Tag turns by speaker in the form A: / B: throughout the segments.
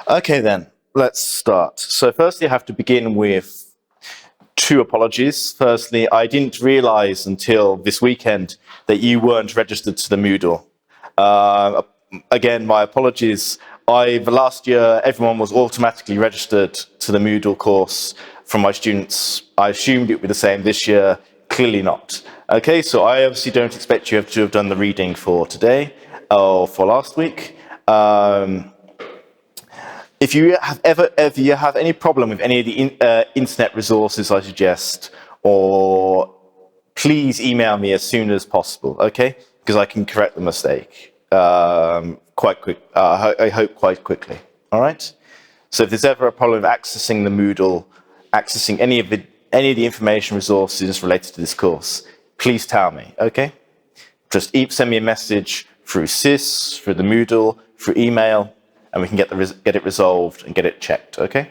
A: Okay then, let's start. So firstly, I have to begin with two apologies. Firstly, I didn't realize until this weekend that you weren't registered to the Moodle. Again, my apologies. Last year, everyone was automatically registered to the Moodle course from my students. I assumed it would be the same this year, clearly not. Okay, so I obviously don't expect you to have done the reading for today or for last week. If you have any problem with any of the internet resources I suggest, or please email me as soon as possible, okay? Because I can correct the mistake quite quick. I hope quite quickly. All right. So if there's ever a problem with accessing the Moodle, accessing any of the information resources related to this course, please tell me, okay? Just send me a message through SIS, through the Moodle, through email, and we can get it resolved and get it checked, okay?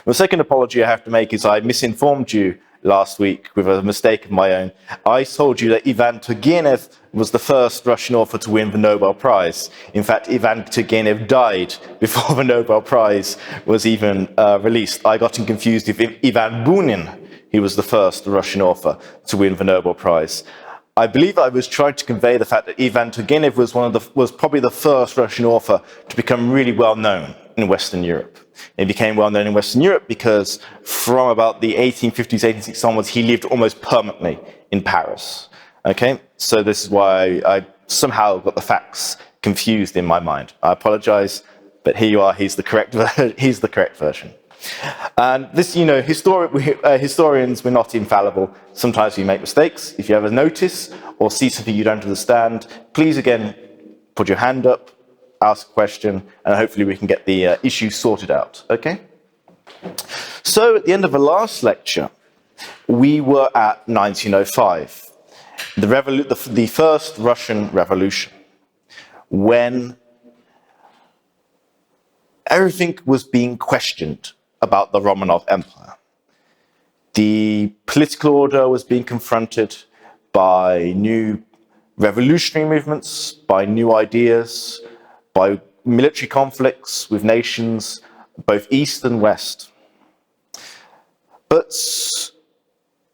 A: The second apology I have to make is I misinformed you last week with a mistake of my own. I told you that Ivan Turgenev was the first Russian author to win the Nobel Prize. In fact, Ivan Turgenev died before the Nobel Prize was even released. I got him confused with Ivan Bunin. He was the first Russian author to win the Nobel Prize. I believe I was trying to convey the fact that Ivan Turgenev was probably the first Russian author to become really well known in Western Europe. He became well known in Western Europe because from about the 1850s, 1860s onwards, he lived almost permanently in Paris. Okay, so this is why I somehow got the facts confused in my mind. I apologize, but here you are. He's the correct version. And this, historians, we're not infallible. Sometimes we make mistakes. If you ever notice or see something you don't understand, please again put your hand up, ask a question, and hopefully we can get the issue sorted out. Okay? So at the end of the last lecture, we were at 1905, the first Russian Revolution, when everything was being questioned about the Romanov Empire. The political order was being confronted by new revolutionary movements, by new ideas, by military conflicts with nations, both East and West. But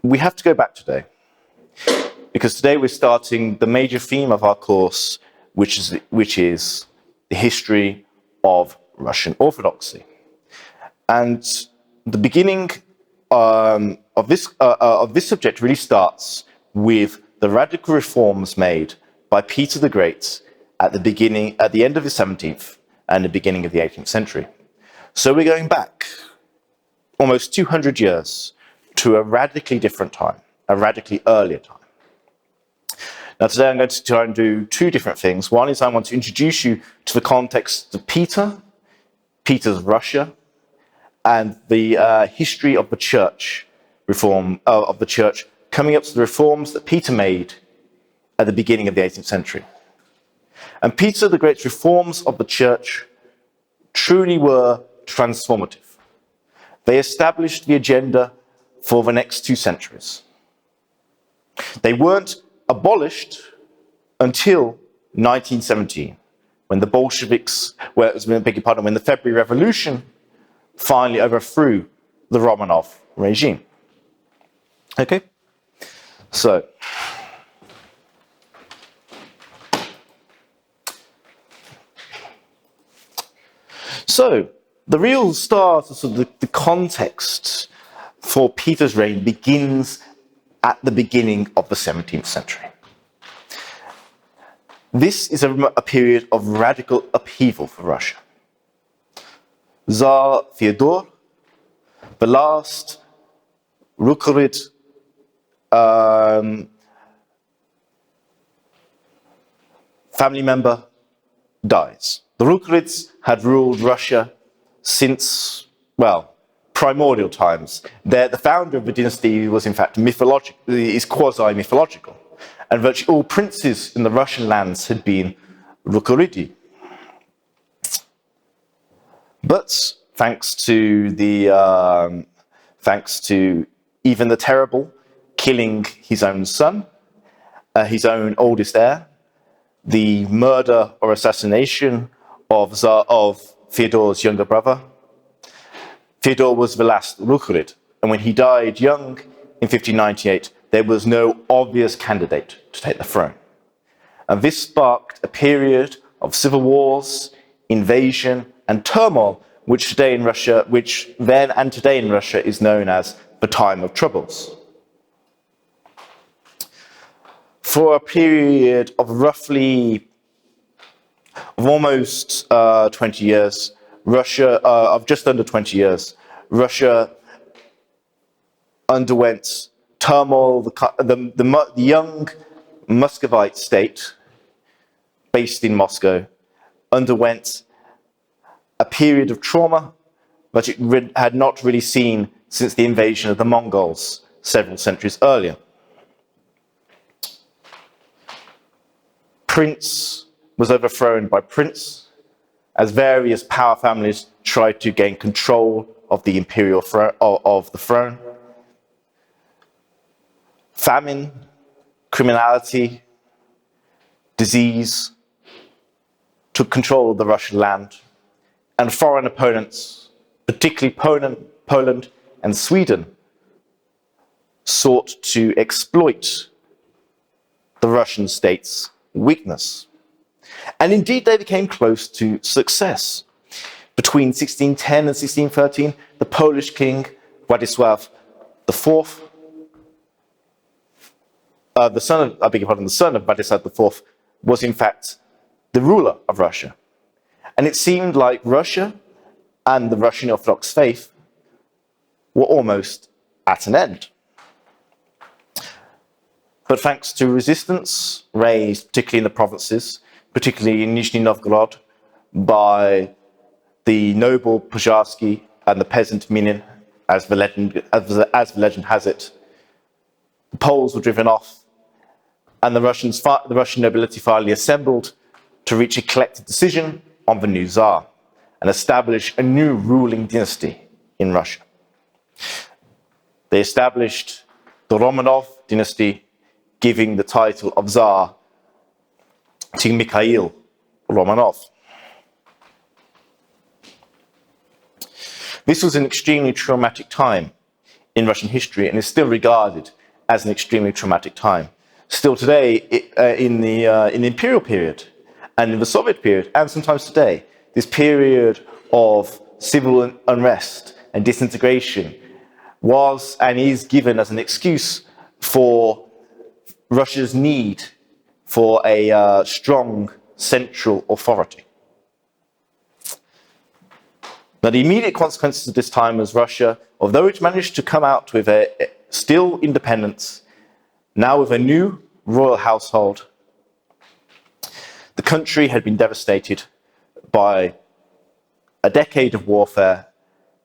A: we have to go back today, because today we're starting the major theme of our course, which is the history of Russian Orthodoxy. And the beginning of this subject really starts with the radical reforms made by Peter the Great at the end of the 17th and the beginning of the 18th century. So we're going back almost 200 years to a radically different time, a radically earlier time. Now today I'm going to try and do two different things. One is I want to introduce you to the context of Peter's Russia, and the history of the church coming up to the reforms that Peter made at the beginning of the 18th century. And Peter the Great's reforms of the church truly were transformative. They established the agenda for the next 2 centuries. They weren't abolished until 1917, when the Bolsheviks, when the February Revolution finally overthrew the Romanov regime. Okay? So the real start of the context for Peter's reign begins at the beginning of the 17th century. This is a period of radical upheaval for Russia. Tsar Fyodor, the last Rukhorid family member, dies. The Rukhorids had ruled Russia since, primordial times. The founder of the dynasty was in fact quasi-mythological, and virtually all princes in the Russian lands had been Rukhoridi. But thanks to Ivan the Terrible killing his own son, his own oldest heir, the murder or assassination of Fyodor's younger brother. Fyodor was the last Rukhurid, and when he died young in 1598, there was no obvious candidate to take the throne. And this sparked a period of civil wars, invasion, and turmoil, which then and today in Russia is known as the Time of Troubles. For a period of almost 20 years, of just under 20 years, Russia underwent turmoil. The young Muscovite state, based in Moscow, underwent a period of trauma that it had not really seen since the invasion of the Mongols several centuries earlier. Prince was overthrown by prince as various power families tried to gain control of the imperial throne. Famine, criminality, disease took control of the Russian land, and foreign opponents, particularly Poland and Sweden, sought to exploit the Russian state's weakness. And indeed, they became close to success. Between 1610 and 1613, the Polish king, Władysław IV, the son of Władysław IV, was in fact the ruler of Russia. And it seemed like Russia and the Russian Orthodox faith were almost at an end. But thanks to resistance raised, particularly in the provinces, particularly in Nizhny Novgorod, by the noble Pozharsky and the peasant Minin, as the legend has it, the Poles were driven off, and the Russian nobility finally assembled to reach a collective decision on the new Tsar and establish a new ruling dynasty in Russia. They established the Romanov dynasty, giving the title of Tsar to Mikhail Romanov. This was an extremely traumatic time in Russian history and is still regarded as an extremely traumatic time. Still today, in the imperial period and in the Soviet period, and sometimes today, this period of civil unrest and disintegration was and is given as an excuse for Russia's need for a strong central authority. Now, the immediate consequences of this time was Russia, although it managed to come out with a still independence, now with a new royal household, the country had been devastated by a decade of warfare,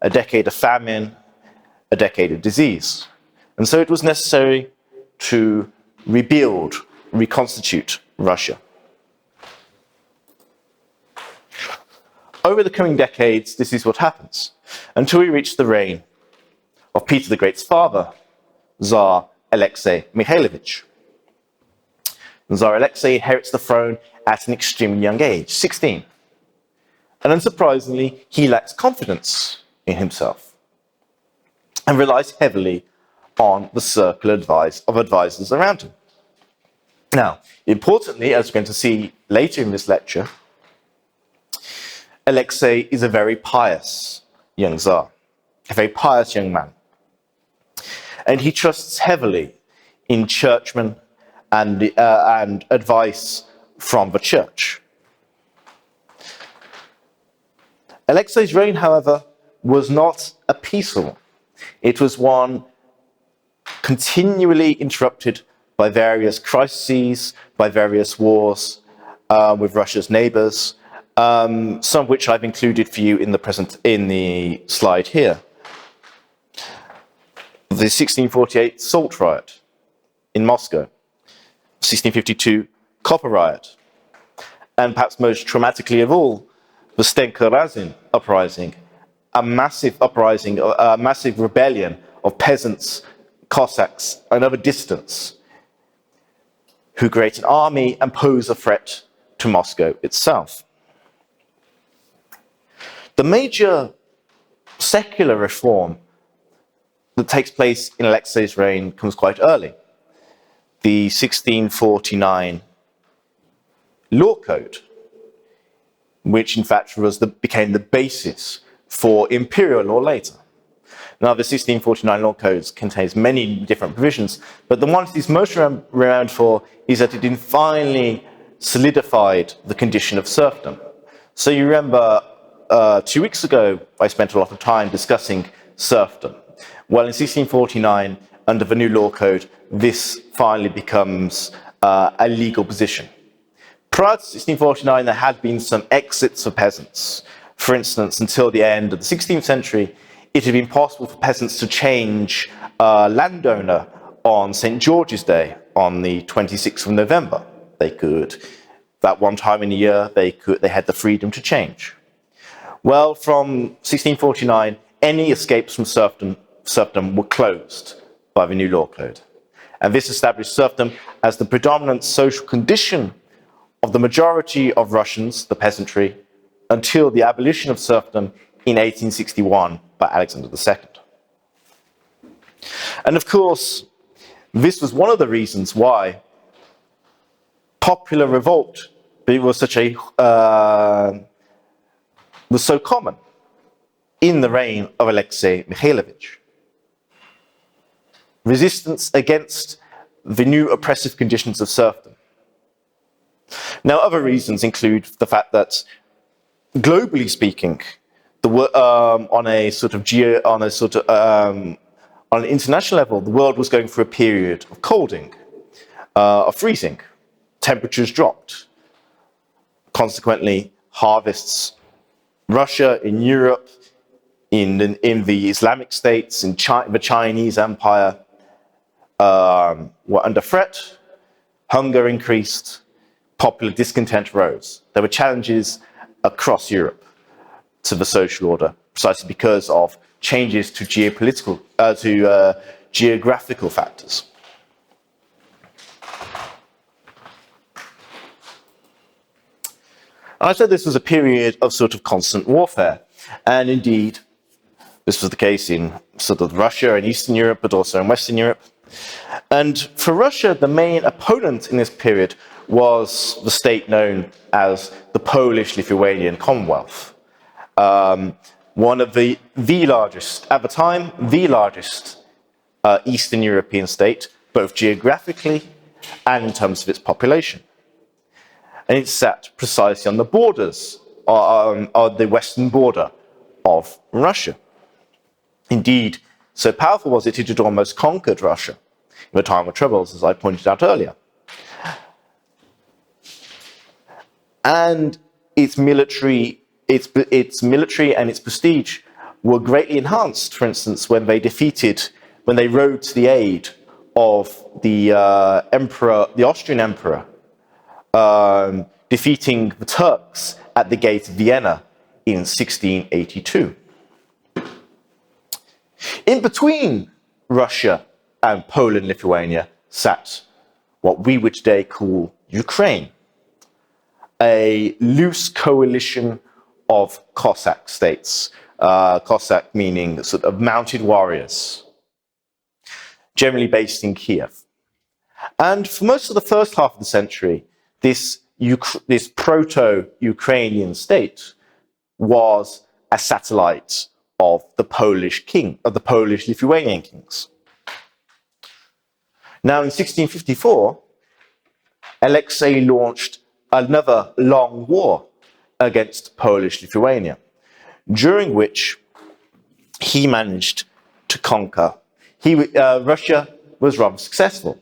A: a decade of famine, a decade of disease. And so it was necessary to rebuild, reconstitute Russia. Over the coming decades, this is what happens, until we reach the reign of Peter the Great's father, Tsar Alexei Mikhailovich. Tsar Alexei inherits the throne at an extremely young age, 16. And unsurprisingly, he lacks confidence in himself and relies heavily on the circle of advisors around him. Now, importantly, as we're going to see later in this lecture, Alexei is a very pious young Tsar, a very pious young man. And he trusts heavily in churchmen and advice from the church. Alexei's reign, however, was not a peaceful one. It was one continually interrupted by various crises, by various wars with Russia's neighbors, some of which I've included for you in the slide here. The 1648 Salt Riot in Moscow, 1652 Copper Riot, and perhaps most traumatically of all, the Stenka Razin uprising, a massive uprising, a massive rebellion of peasants, Cossacks, and other dissidents who create an army and pose a threat to Moscow itself. the major secular reform that takes place in Alexei's reign comes quite early. The 1649 law code, which in fact became the basis for imperial law later. Now, the 1649 law code contains many different provisions, but the one it is most renowned for is that it finally solidified the condition of serfdom. So you remember 2 weeks ago, I spent a lot of time discussing serfdom. Well, in 1649, under the new law code, this finally becomes a legal position. Prior to 1649, there had been some exits for peasants. For instance, until the end of the 16th century, it had been possible for peasants to change landowner on St. George's Day, on the 26th of November. They could, that one time in a year, they had the freedom to change. Well, from 1649, any escapes from serfdom were closed by the new law code. And this established serfdom as the predominant social condition of the majority of Russians, the peasantry, until the abolition of serfdom in 1861 by Alexander II. And of course, this was one of the reasons why popular revolt was so common in the reign of Alexei Mikhailovich. Resistance against the new oppressive conditions of serfdom. Now, other reasons include the fact that, globally speaking, on an international level, the world was going through a period of colding, of freezing. Temperatures dropped. Consequently, harvests. Russia, in Europe, in the Islamic states, in the Chinese Empire, were under threat. Hunger increased. Popular discontent rose. There were challenges across Europe to the social order, precisely because of changes to geographical factors. I said this was a period of sort of constant warfare, and indeed, this was the case in sort of Russia and Eastern Europe, but also in Western Europe. And for Russia, the main opponent in this period was the state known as the Polish-Lithuanian Commonwealth. One of the largest, at the time, the largest Eastern European state, both geographically and in terms of its population. And it sat precisely on the borders, on the western border of Russia. Indeed, so powerful was it, it had almost conquered Russia in the time of troubles, as I pointed out earlier. And its military and its prestige were greatly enhanced, for instance, when they rode to the aid of the Austrian emperor, defeating the Turks at the gate of Vienna in 1682. In between Russia and Poland, Lithuania, sat what we would today call Ukraine, a loose coalition of Cossack states, Cossack meaning sort of mounted warriors, generally based in Kiev. And for most of the first half of the century, this proto-Ukrainian state was a satellite of the Polish-Lithuanian kings. Now, in 1654, Alexei launched another long war against Polish-Lithuania, during which he managed to conquer. Russia was rather successful,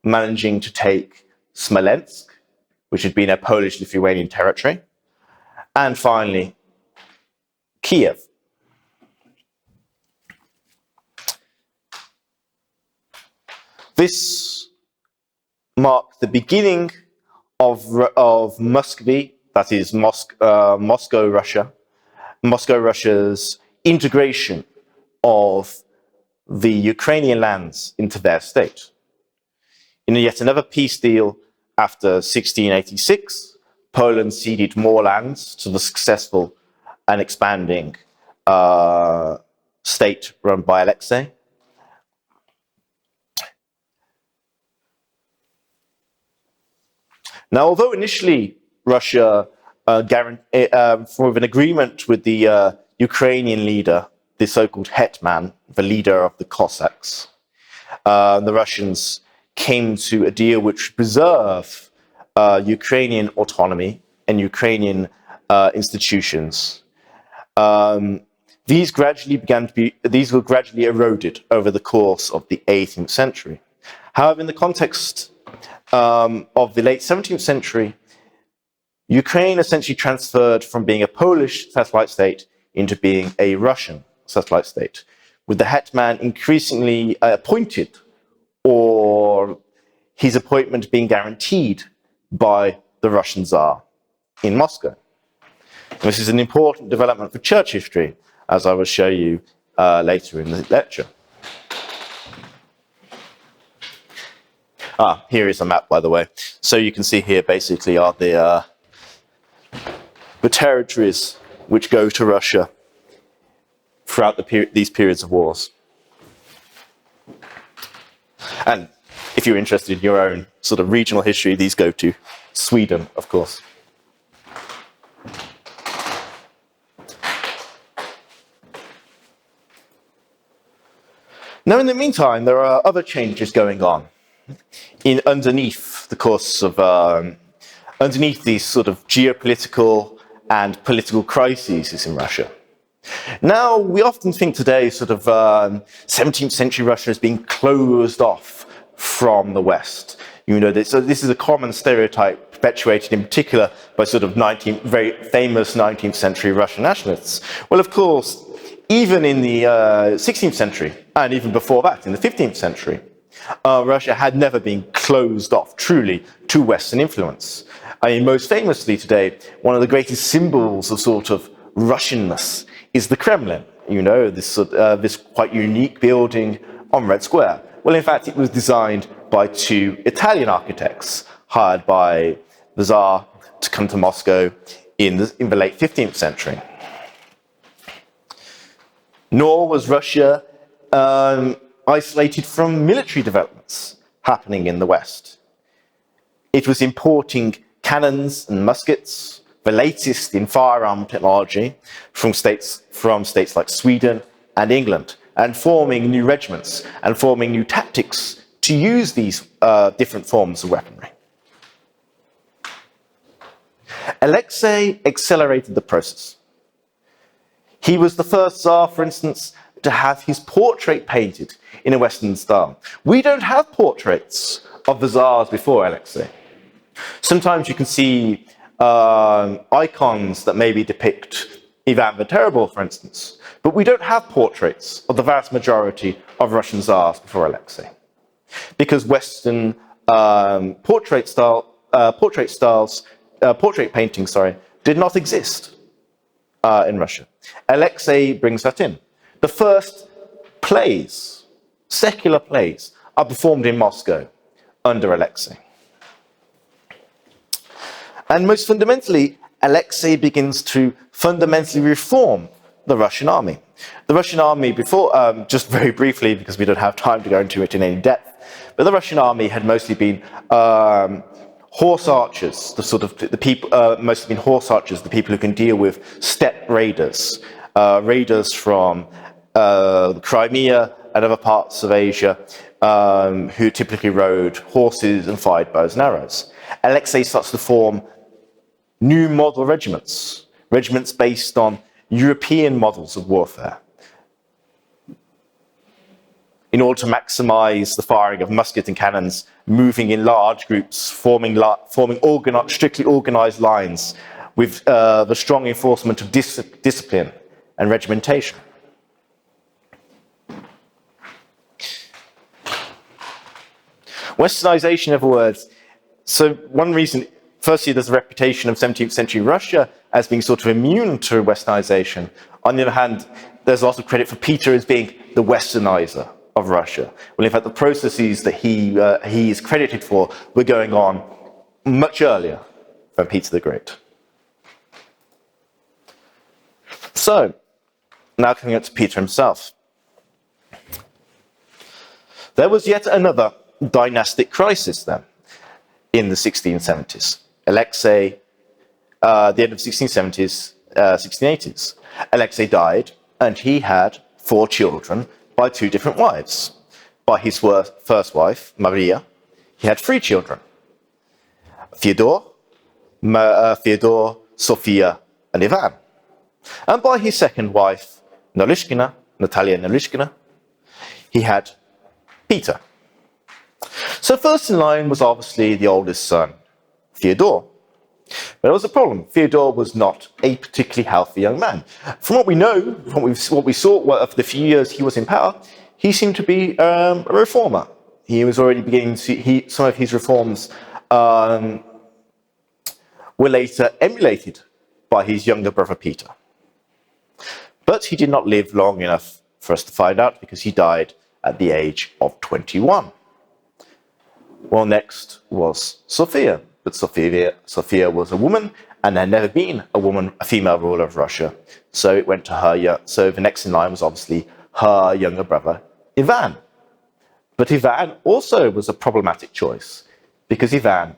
A: managing to take Smolensk, which had been a Polish-Lithuanian territory, and finally, Kiev. This marked the beginning of Muscovy, that is Moscow, Russia's integration of the Ukrainian lands into their state. In yet another peace deal after 1686, Poland ceded more lands to the successful and expanding state run by Alexei. Now, although initially Russia with an agreement with the Ukrainian leader, the so-called hetman, the leader of the Cossacks, the Russians came to a deal which preserved Ukrainian autonomy and Ukrainian institutions. These were gradually eroded over the course of the 18th century. However, in the context of the late 17th century, Ukraine essentially transferred from being a Polish satellite state into being a Russian satellite state, with the hetman increasingly appointed, or his appointment being guaranteed by the Russian Tsar in Moscow. This is an important development for church history, as I will show you later in the lecture. Here is a map, by the way. So you can see here basically are the territories which go to Russia throughout these periods of wars. And if you're interested in your own sort of regional history, these go to Sweden, of course. Now, in the meantime, there are other changes going on underneath these sort of geopolitical and political crises in Russia. Now, we often think today sort of 17th century Russia as being closed off from the West. You know, so this is a common stereotype perpetuated in particular by sort of very famous 19th century Russian nationalists. Well, of course, even in the 16th century, and even before that, in the 15th century, Russia had never been closed off truly to Western influence. I mean, most famously today, one of the greatest symbols of sort of Russianness is the Kremlin. You know, this quite unique building on Red Square. Well, in fact, it was designed by two Italian architects hired by the Tsar to come to Moscow in the late 15th century. Nor was Russia isolated from military developments happening in the West. It was importing cannons and muskets, the latest in firearm technology, from states like Sweden and England, and forming new regiments and forming new tactics to use these different forms of weaponry. Alexei accelerated the process. He was the first Tsar, for instance, to have his portrait painted in a Western style. We don't have portraits of the Tsars before Alexei. Sometimes you can see icons that maybe depict Ivan the Terrible, for instance, but we don't have portraits of the vast majority of Russian Tsars before Alexei, because Western portrait painting, did not exist in Russia. Alexei brings that in. The first plays, secular plays, are performed in Moscow under Alexei. And most fundamentally, Alexei begins to fundamentally reform the Russian army. The Russian army before, just very briefly, because we don't have time to go into it in any depth, but the Russian army had mostly been horse archers, the people who can deal with steppe raiders, raiders from the Crimea and other parts of Asia, who typically rode horses and fired bows and arrows. Alexei starts to form new model regiments based on European models of warfare, in order to maximize the firing of muskets and cannons, moving in large groups, forming strictly organized lines with the strong enforcement of discipline and regimentation. Westernization, in other words. So one reason, firstly, there's a reputation of 17th century Russia as being sort of immune to Westernization. On the other hand, there's also credit for Peter as being the Westernizer of Russia. Well, in fact, the processes that he is credited for were going on much earlier than Peter the Great. So, now coming up to Peter himself. There was yet another dynastic crisis then in the 1670s. Alexei, the end of 1670s, 1680s. Alexei died, and he had 4 children by 2 different wives. By his first wife, Maria, he had 3 children. Fyodor, Sophia, and Ivan. And by his second wife, Natalia Naryshkina, he had Peter. So first in line was obviously the oldest son, Fyodor. But there was a problem. Fyodor was not a particularly healthy young man. From what we know, from what we saw for the few years he was in power, he seemed to be a reformer. He was already beginning to, some of his reforms were later emulated by his younger brother Peter. But he did not live long enough for us to find out, because he died at the age of 21. Well, next was Sophia. But Sophia was a woman, and there had never been a female ruler of Russia. So it went to her. So the next in line was obviously her younger brother, Ivan. But Ivan also was a problematic choice, because Ivan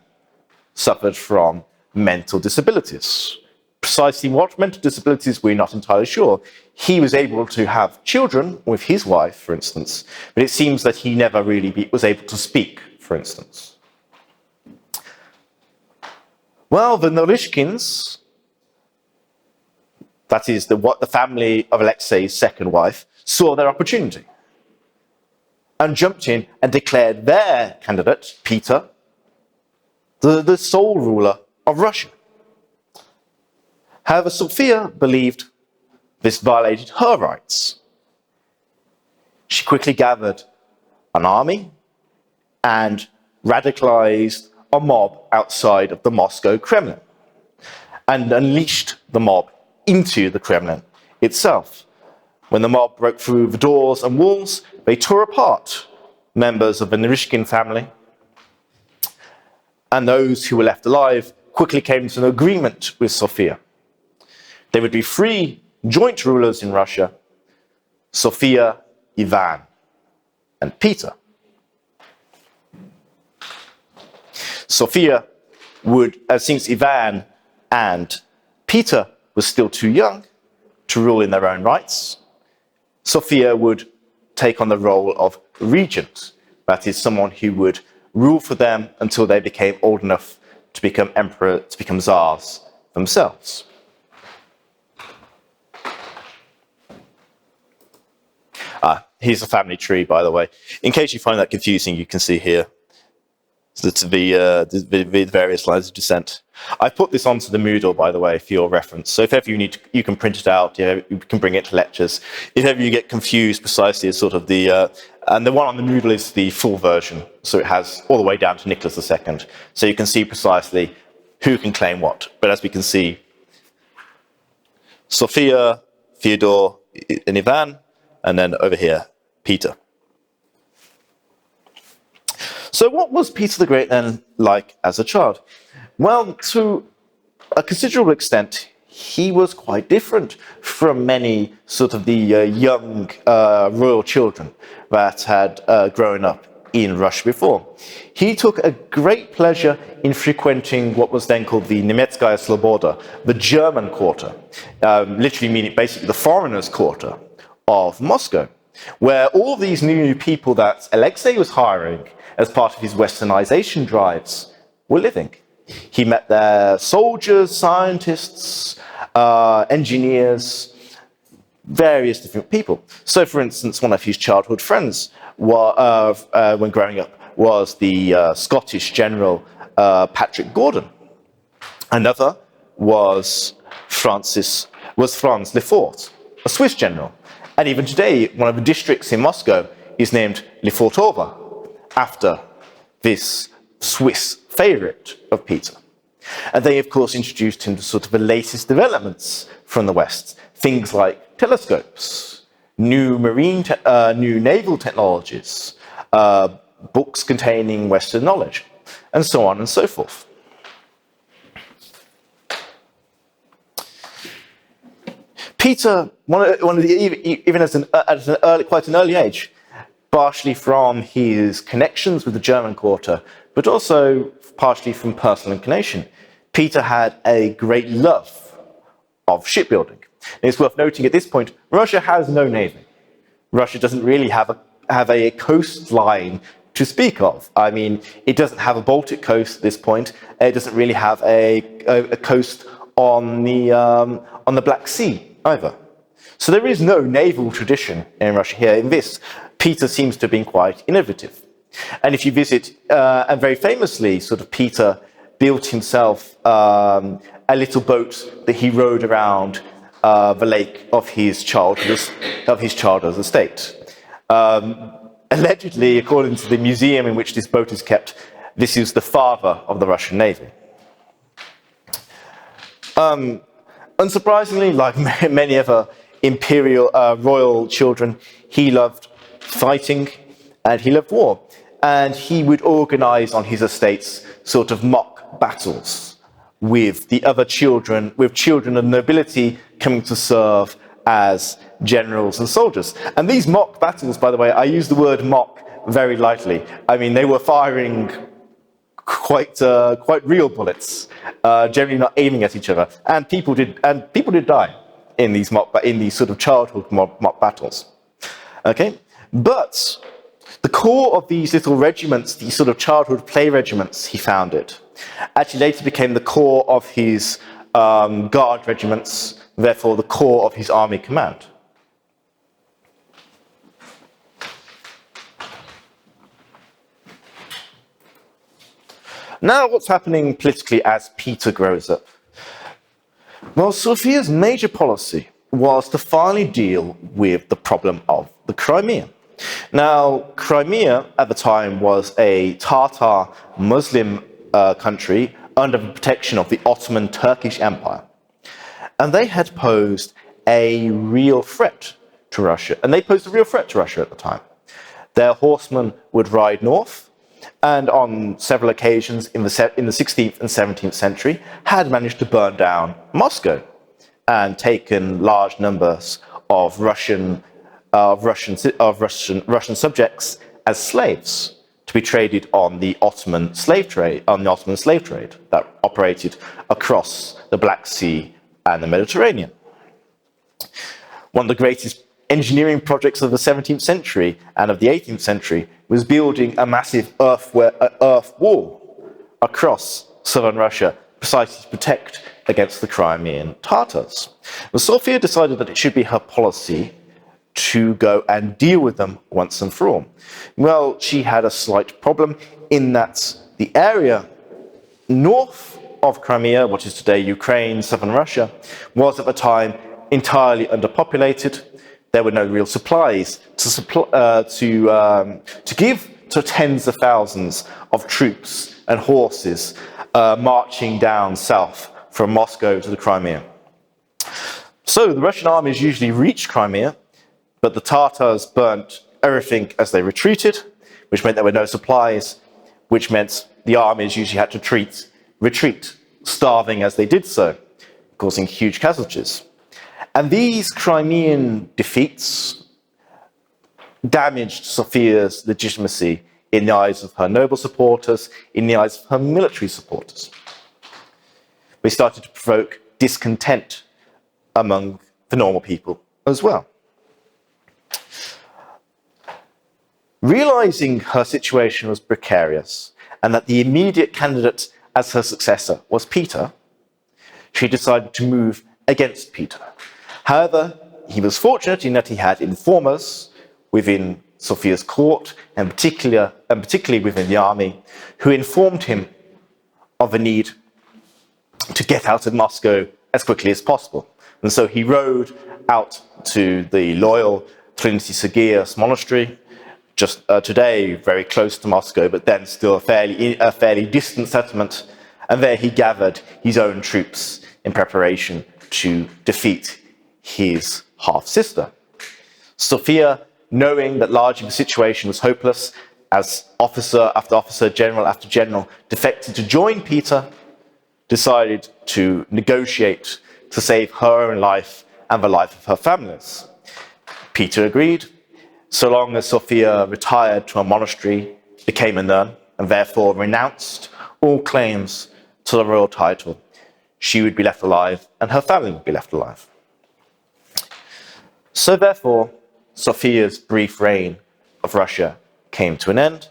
A: suffered from mental disabilities. Precisely what mental disabilities, we're not entirely sure. He was able to have children with his wife, for instance, but it seems that he never really was able to speak, for instance. Well, the Naryshkins, that is the family of Alexei's second wife, saw their opportunity and jumped in and declared their candidate, Peter, the sole ruler of Russia. However, Sophia believed this violated her rights. She quickly gathered an army and radicalized a mob outside of the Moscow Kremlin and unleashed the mob into the Kremlin itself. When the mob broke through the doors and walls, they tore apart members of the Naryshkin family, and those who were left alive quickly came to an agreement with Sophia. There would be 3 joint rulers in Russia: Sophia, Ivan, and Peter. Sophia would, since Ivan and Peter were still too young to rule in their own rights, Sophia would take on the role of regent, that is, someone who would rule for them until they became old enough to become emperor, to become Tsars themselves. Here's a family tree, by the way. In case you find that confusing, you can see here the various lines of descent. I've put this onto the Moodle, by the way, for your reference. So if ever you need, you can print it out. You can bring it to lectures. If ever you get confused, precisely as sort of and the one on the Moodle is the full version, so it has all the way down to Nicholas II. So you can see precisely who can claim what. But as we can see, Sophia, Fyodor, and Ivan, and then over here, Peter. So what was Peter the Great then like as a child? Well, to a considerable extent, he was quite different from many sort of the young royal children that had grown up in Russia before. He took a great pleasure in frequenting what was then called the Nemetskaya Sloboda, the German quarter, literally meaning basically the foreigners' quarter of Moscow, where all these new people that Alexei was hiring as part of his westernization drives were living. He met there soldiers, scientists, engineers, various different people. So, for instance, one of his childhood friends when growing up was the Scottish general Patrick Gordon. Another was Franz Lefort, a Swiss general. And even today, one of the districts in Moscow is named Lefortovo, after this Swiss favorite of Peter. And they, of course, introduced him to sort of the latest developments from the West, things like telescopes, new naval technologies, books containing Western knowledge, and so on and so forth. Peter, even at quite an early age, partially from his connections with the German quarter, but also partially from personal inclination, Peter had a great love of shipbuilding. And it's worth noting at this point, Russia has no navy. Russia doesn't really have a coastline to speak of. I mean, it doesn't have a Baltic coast at this point. It doesn't really have a coast on the Black Sea either. So there is no naval tradition in Russia here. In this, Peter seems to have been quite innovative. And if you visit, and very famously, sort of Peter built himself a little boat that he rowed around the lake of his childhood estate. Allegedly, according to the museum in which this boat is kept, this is the father of the Russian Navy. Unsurprisingly, like many other imperial royal children, he loved fighting and he loved war. And he would organize on his estates sort of mock battles with the other children, with children of nobility coming to serve as generals and soldiers. And these mock battles, by the way, I use the word mock very lightly. I mean, they were firing quite real bullets, generally not aiming at each other, and people did die in these sort of childhood mock battles. Okay, but the core of these little regiments, these sort of childhood play regiments he founded, actually later became the core of his guard regiments, therefore the core of his army command. Now, what's happening politically as Peter grows up? Well, Sophia's major policy was to finally deal with the problem of the Crimea. Now, Crimea at the time was a Tartar Muslim country under the protection of the Ottoman Turkish Empire. And they had posed a real threat to Russia. And they posed a real threat to Russia at the time. Their horsemen would ride north, and on several occasions in the 16th and 17th century had managed to burn down Moscow and taken large numbers of Russian subjects as slaves to be traded on the Ottoman slave trade, that operated across the Black Sea and the Mediterranean. One of the greatest engineering projects of the 17th century and of the 18th century was building a massive earth wall across southern Russia, precisely to protect against the Crimean Tartars. But Sophia decided that it should be her policy to go and deal with them once and for all. Well, she had a slight problem in that the area north of Crimea, what is today Ukraine, southern Russia, was at the time entirely underpopulated. There were no real supplies to give to tens of thousands of troops and horses marching down south from Moscow to the Crimea. So the Russian armies usually reached Crimea, but the Tartars burnt everything as they retreated, which meant there were no supplies, which meant the armies usually had to retreat, starving as they did so, causing huge casualties. And these Crimean defeats damaged Sophia's legitimacy in the eyes of her noble supporters, in the eyes of her military supporters. They started to provoke discontent among the normal people as well. Realizing her situation was precarious and that the immediate candidate as her successor was Peter, she decided to move against Peter. However, he was fortunate in that he had informers within Sophia's court, and particularly within the army, who informed him of the need to get out of Moscow as quickly as possible. And so he rode out to the loyal Trinity Sergius monastery, just today very close to Moscow, but then still a fairly distant settlement. And there he gathered his own troops in preparation to defeat his half-sister. Sophia, knowing that largely the situation was hopeless, as officer after officer, general after general defected to join Peter, decided to negotiate to save her own life and the life of her families. Peter agreed, so long as Sophia retired to a monastery, became a nun, and therefore renounced all claims to the royal title, she would be left alive and her family would be left alive. So therefore, Sophia's brief reign of Russia came to an end,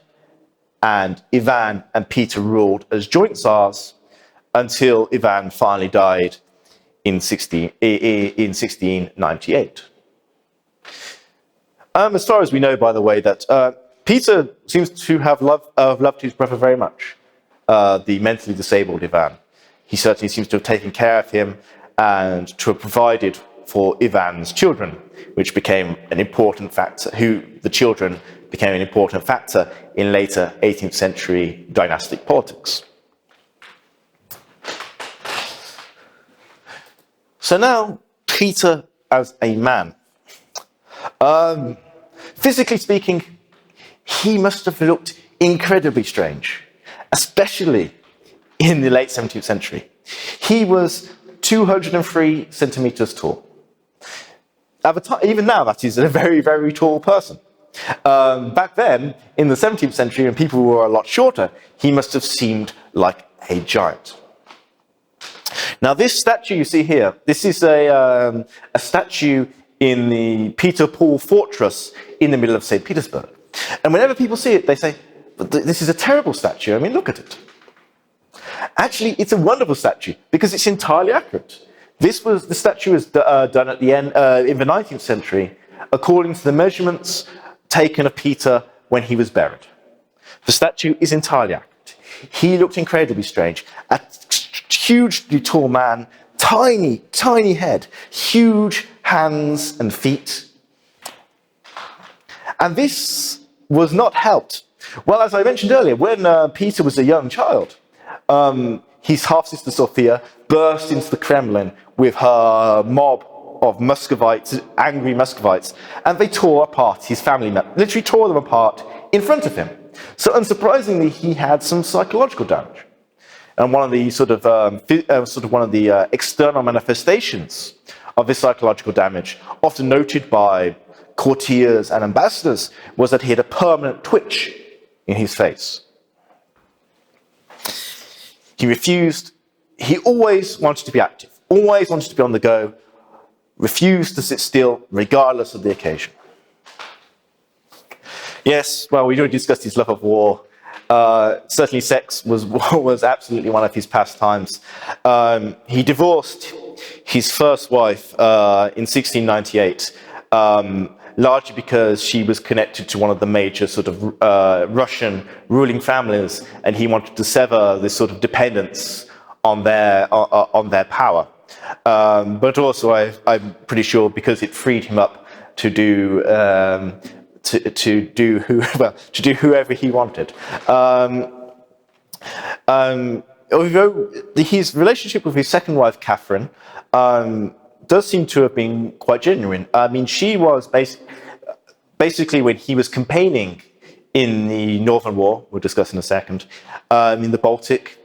A: and Ivan and Peter ruled as joint Tsars until Ivan finally died in 1698. As far as we know, by the way, that Peter seems to have loved his brother very much, the mentally disabled Ivan. He certainly seems to have taken care of him and to have provided for Ivan's children, which became an important factor, the children became an important factor in later 18th century dynastic politics. So now, Peter as a man. Physically speaking, he must have looked incredibly strange, especially in the late 17th century. He was 203 centimeters tall. At the time, even now, that is a very, very tall person. Back then, in the 17th century, when people were a lot shorter, he must have seemed like a giant. Now, this statue you see here, this is a statue in the Peter Paul Fortress in the middle of St. Petersburg. And whenever people see it, they say, this is a terrible statue. I mean, look at it. Actually, it's a wonderful statue because it's entirely accurate. The statue was done at the end in the 19th century, according to the measurements taken of Peter when he was buried. The statue is entirely accurate. He looked incredibly strange. A hugely tall man, tiny, tiny head, huge hands and feet. And this was not helped. Well, as I mentioned earlier, when Peter was a young child, his half-sister Sophia burst into the Kremlin with her mob of Muscovites, angry Muscovites, and they tore apart his family members, literally tore them apart in front of him. So unsurprisingly, he had some psychological damage. And one of the external manifestations of this psychological damage, often noted by courtiers and ambassadors, was that he had a permanent twitch in his face. He always wanted to be active, always wanted to be on the go, refused to sit still, regardless of the occasion. Yes, well, we already discussed his love of war. Certainly sex was absolutely one of his pastimes. He divorced his first wife in 1698, largely because she was connected to one of the major Russian ruling families, and he wanted to sever this sort of dependence on their power. But also, I'm pretty sure because it freed him up to do whoever he wanted. Although his relationship with his second wife, Catherine, does seem to have been quite genuine. I mean, she was basically when he was campaigning in the Northern War, we'll discuss in a second, in the Baltic,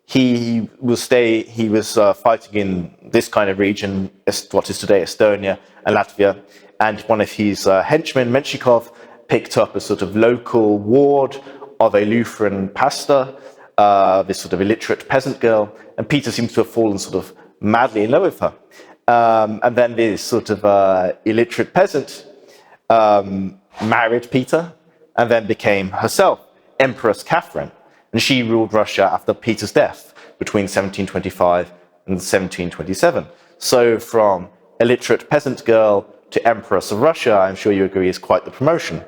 A: he was fighting in this kind of region, what is today Estonia and Latvia, and one of his henchmen, Menshikov, picked up a sort of local ward of a Lutheran pastor, this sort of illiterate peasant girl, and Peter seems to have fallen sort of madly in love with her. And then this sort of illiterate peasant married Peter and then became herself Empress Catherine. And she ruled Russia after Peter's death between 1725 and 1727. So from illiterate peasant girl to Empress of Russia, I'm sure you agree, is quite the promotion.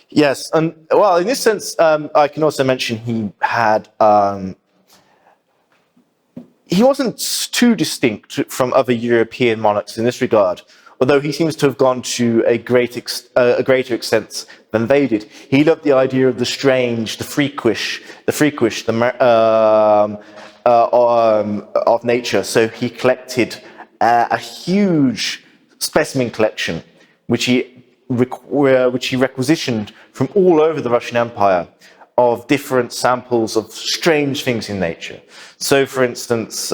A: Yes, and well, in this sense, I can also mention he had... he wasn't too distinct from other European monarchs in this regard, although he seems to have gone to a greater extent than they did. He loved the idea of the strange, the freakish, of nature. So he collected a huge specimen collection, which he requisitioned from all over the Russian Empire, of different samples of strange things in nature. So, for instance,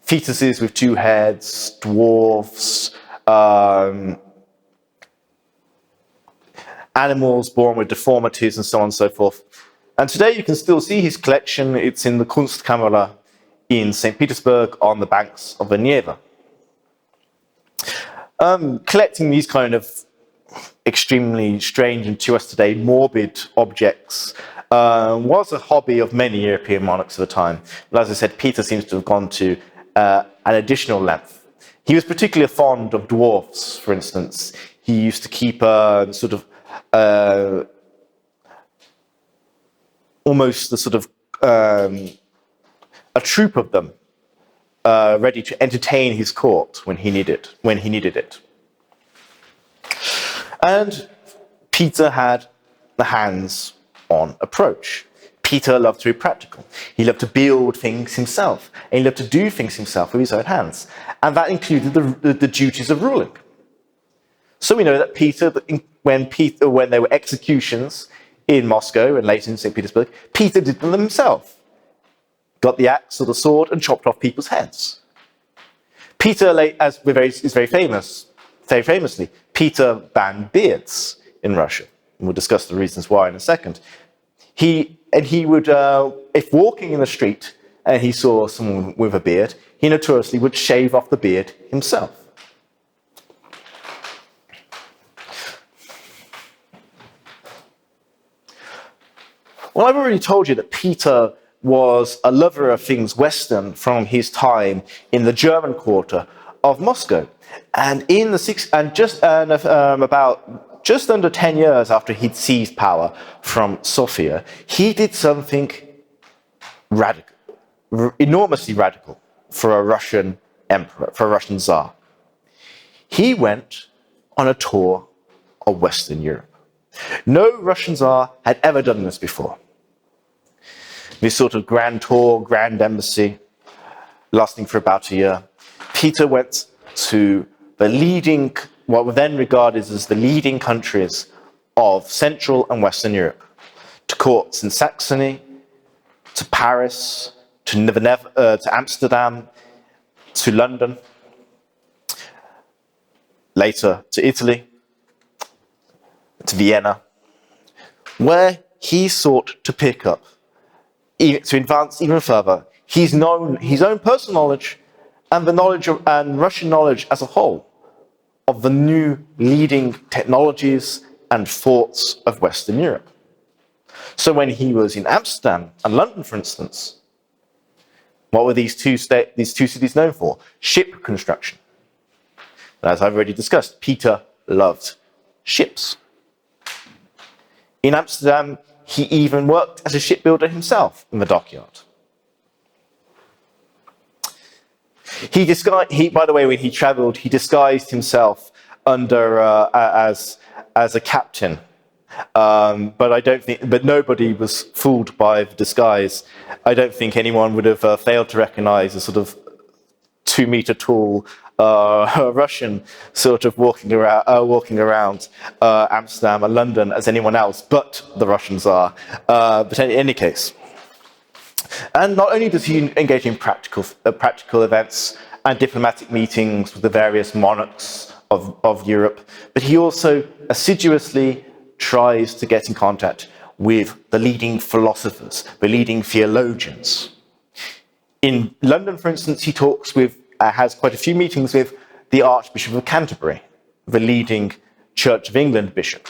A: fetuses with two heads, dwarfs, animals born with deformities, and so on and so forth. And today you can still see his collection. It's in the Kunstkamera in St. Petersburg on the banks of the Neva. Collecting these kind of extremely strange and to us today morbid objects was a hobby of many European monarchs at the time. But as I said, Peter seems to have gone to an additional length. He was particularly fond of dwarfs, for instance. He used to keep a sort of almost the sort of a troop of them ready to entertain his court when he needed it. And Peter had the hands-on approach. Peter loved to be practical. He loved to build things himself, and he loved to do things himself with his own hands. And that included the duties of ruling. So we know that Peter, when there were executions in Moscow and later in St. Petersburg, Peter did them himself. Got the axe or the sword and chopped off people's heads. Peter, as is very famously, Peter banned beards in Russia. And we'll discuss the reasons why in a second. He would, if walking in the street and he saw someone with a beard, he notoriously would shave off the beard himself. Well, I've already told you that Peter was a lover of things Western from his time in the German quarter of Moscow, and about just under 10 years after he'd seized power from Sofia, he did something radical, enormously radical for a Russian emperor, for a Russian Tsar. He went on a tour of Western Europe. No Russian Tsar had ever done this before. This sort of grand tour, grand embassy, lasting for about a year. Peter went to what were then regarded as the leading countries of Central and Western Europe, to courts in Saxony, to Paris, to Amsterdam, to London, later to Italy, to Vienna, where he sought to pick up, to advance even further, his own personal knowledge and the knowledge and Russian knowledge as a whole of the new leading technologies and thoughts of Western Europe. So when he was in Amsterdam and London, for instance, what were these two cities known for? Ship construction. As I've already discussed, Peter loved ships. In Amsterdam, he even worked as a shipbuilder himself in the dockyard. By the way, when he travelled, he disguised himself as a captain. But nobody was fooled by the disguise. I don't think anyone would have failed to recognise a sort of 2-meter tall Russian sort of walking around Amsterdam and London as anyone else, but the Russians are. But in any case, and not only does he engage in practical events and diplomatic meetings with the various monarchs of Europe, but he also assiduously tries to get in contact with the leading philosophers, the leading theologians. In London, for instance, he has quite a few meetings with the Archbishop of Canterbury, the leading Church of England bishop,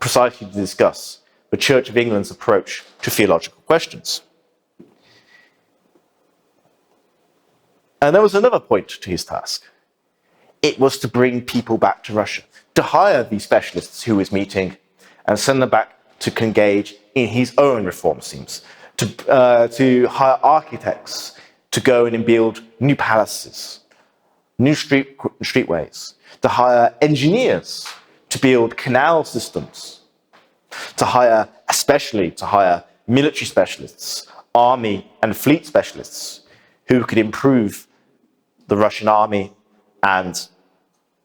A: precisely to discuss the Church of England's approach to theological questions. And there was another point to his task. It was to bring people back to Russia, to hire these specialists who he was meeting and send them back to engage in his own reform schemes, to hire architects to go in and build new palaces, new streetways, to hire engineers to build canal systems, to hire military specialists, army and fleet specialists who could improve the Russian army and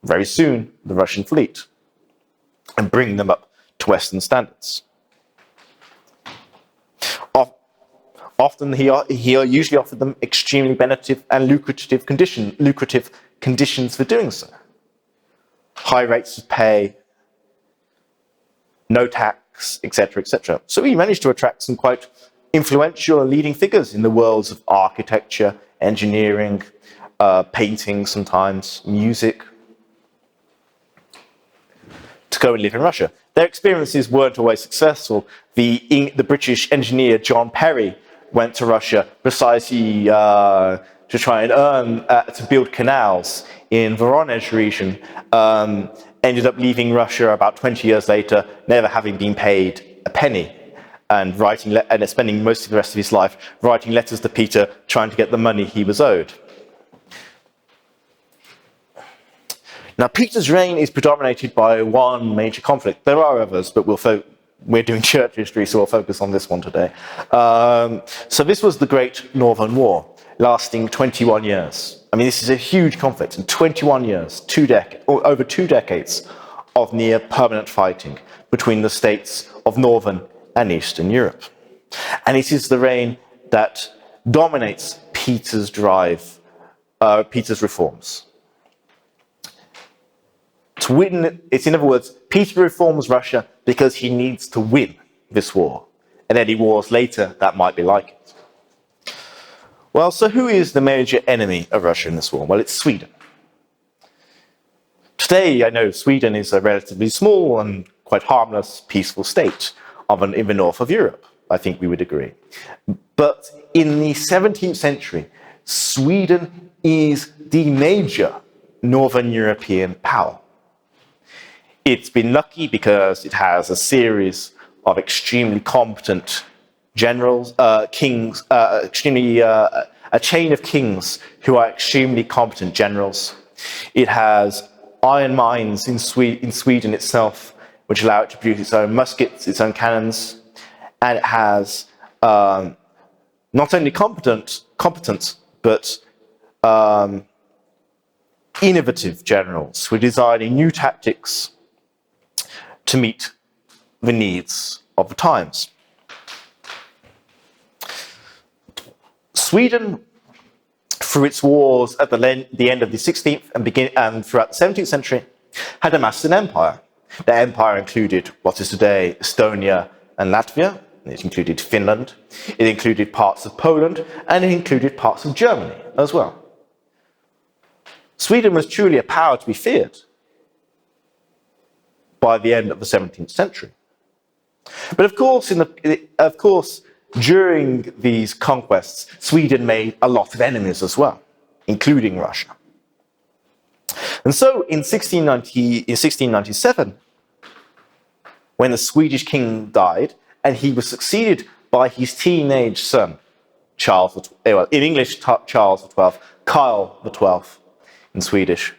A: very soon the Russian fleet and bring them up to Western standards. Often he usually offered them extremely beneficial and lucrative conditions for doing so. High rates of pay, no tax, etc., etc. So he managed to attract some quite influential and leading figures in the worlds of architecture, engineering, painting sometimes, music, to go and live in Russia. Their experiences weren't always successful. The British engineer John Perry went to Russia precisely to try and to build canals in Voronezh region. Ended up leaving Russia about 20 years later, never having been paid a penny, and spending most of the rest of his life writing letters to Peter, trying to get the money he was owed. Now, Peter's reign is predominated by one major conflict. There are others, but we're doing church history, so we'll focus on this one today. So this was the Great Northern War, lasting 21 years. I mean, this is a huge conflict. In 21 years, over 2 decades of near permanent fighting between the states of Northern and Eastern Europe. And it is the reign that dominates Peter's reforms. To win, it's in other words, Peter reforms Russia because he needs to win this war, and any wars later that might be like it. Well, so who is the major enemy of Russia in this war? Well, it's Sweden. Today, I know Sweden is a relatively small and quite harmless, peaceful state in the north of Europe. I think we would agree. But in the 17th century, Sweden is the major Northern European power. It's been lucky because it has a series of extremely competent generals, kings, a chain of kings who are extremely competent generals. It has iron mines in Sweden itself, which allow it to produce its own muskets, its own cannons, and it has not only competence, but innovative generals who are designing new tactics to meet the needs of the times. Sweden, through its wars at the end of the 16th and throughout the 17th century, had amassed an empire. The empire included what is today Estonia and Latvia. It included Finland. It included parts of Poland, and it included parts of Germany as well. Sweden was truly a power to be feared by the end of the 17th century. But of course, during these conquests, Sweden made a lot of enemies as well, including Russia. And so in 1697, when the Swedish king died, and he was succeeded by his teenage son, in English, Charles XII, Kyle XII in Swedish.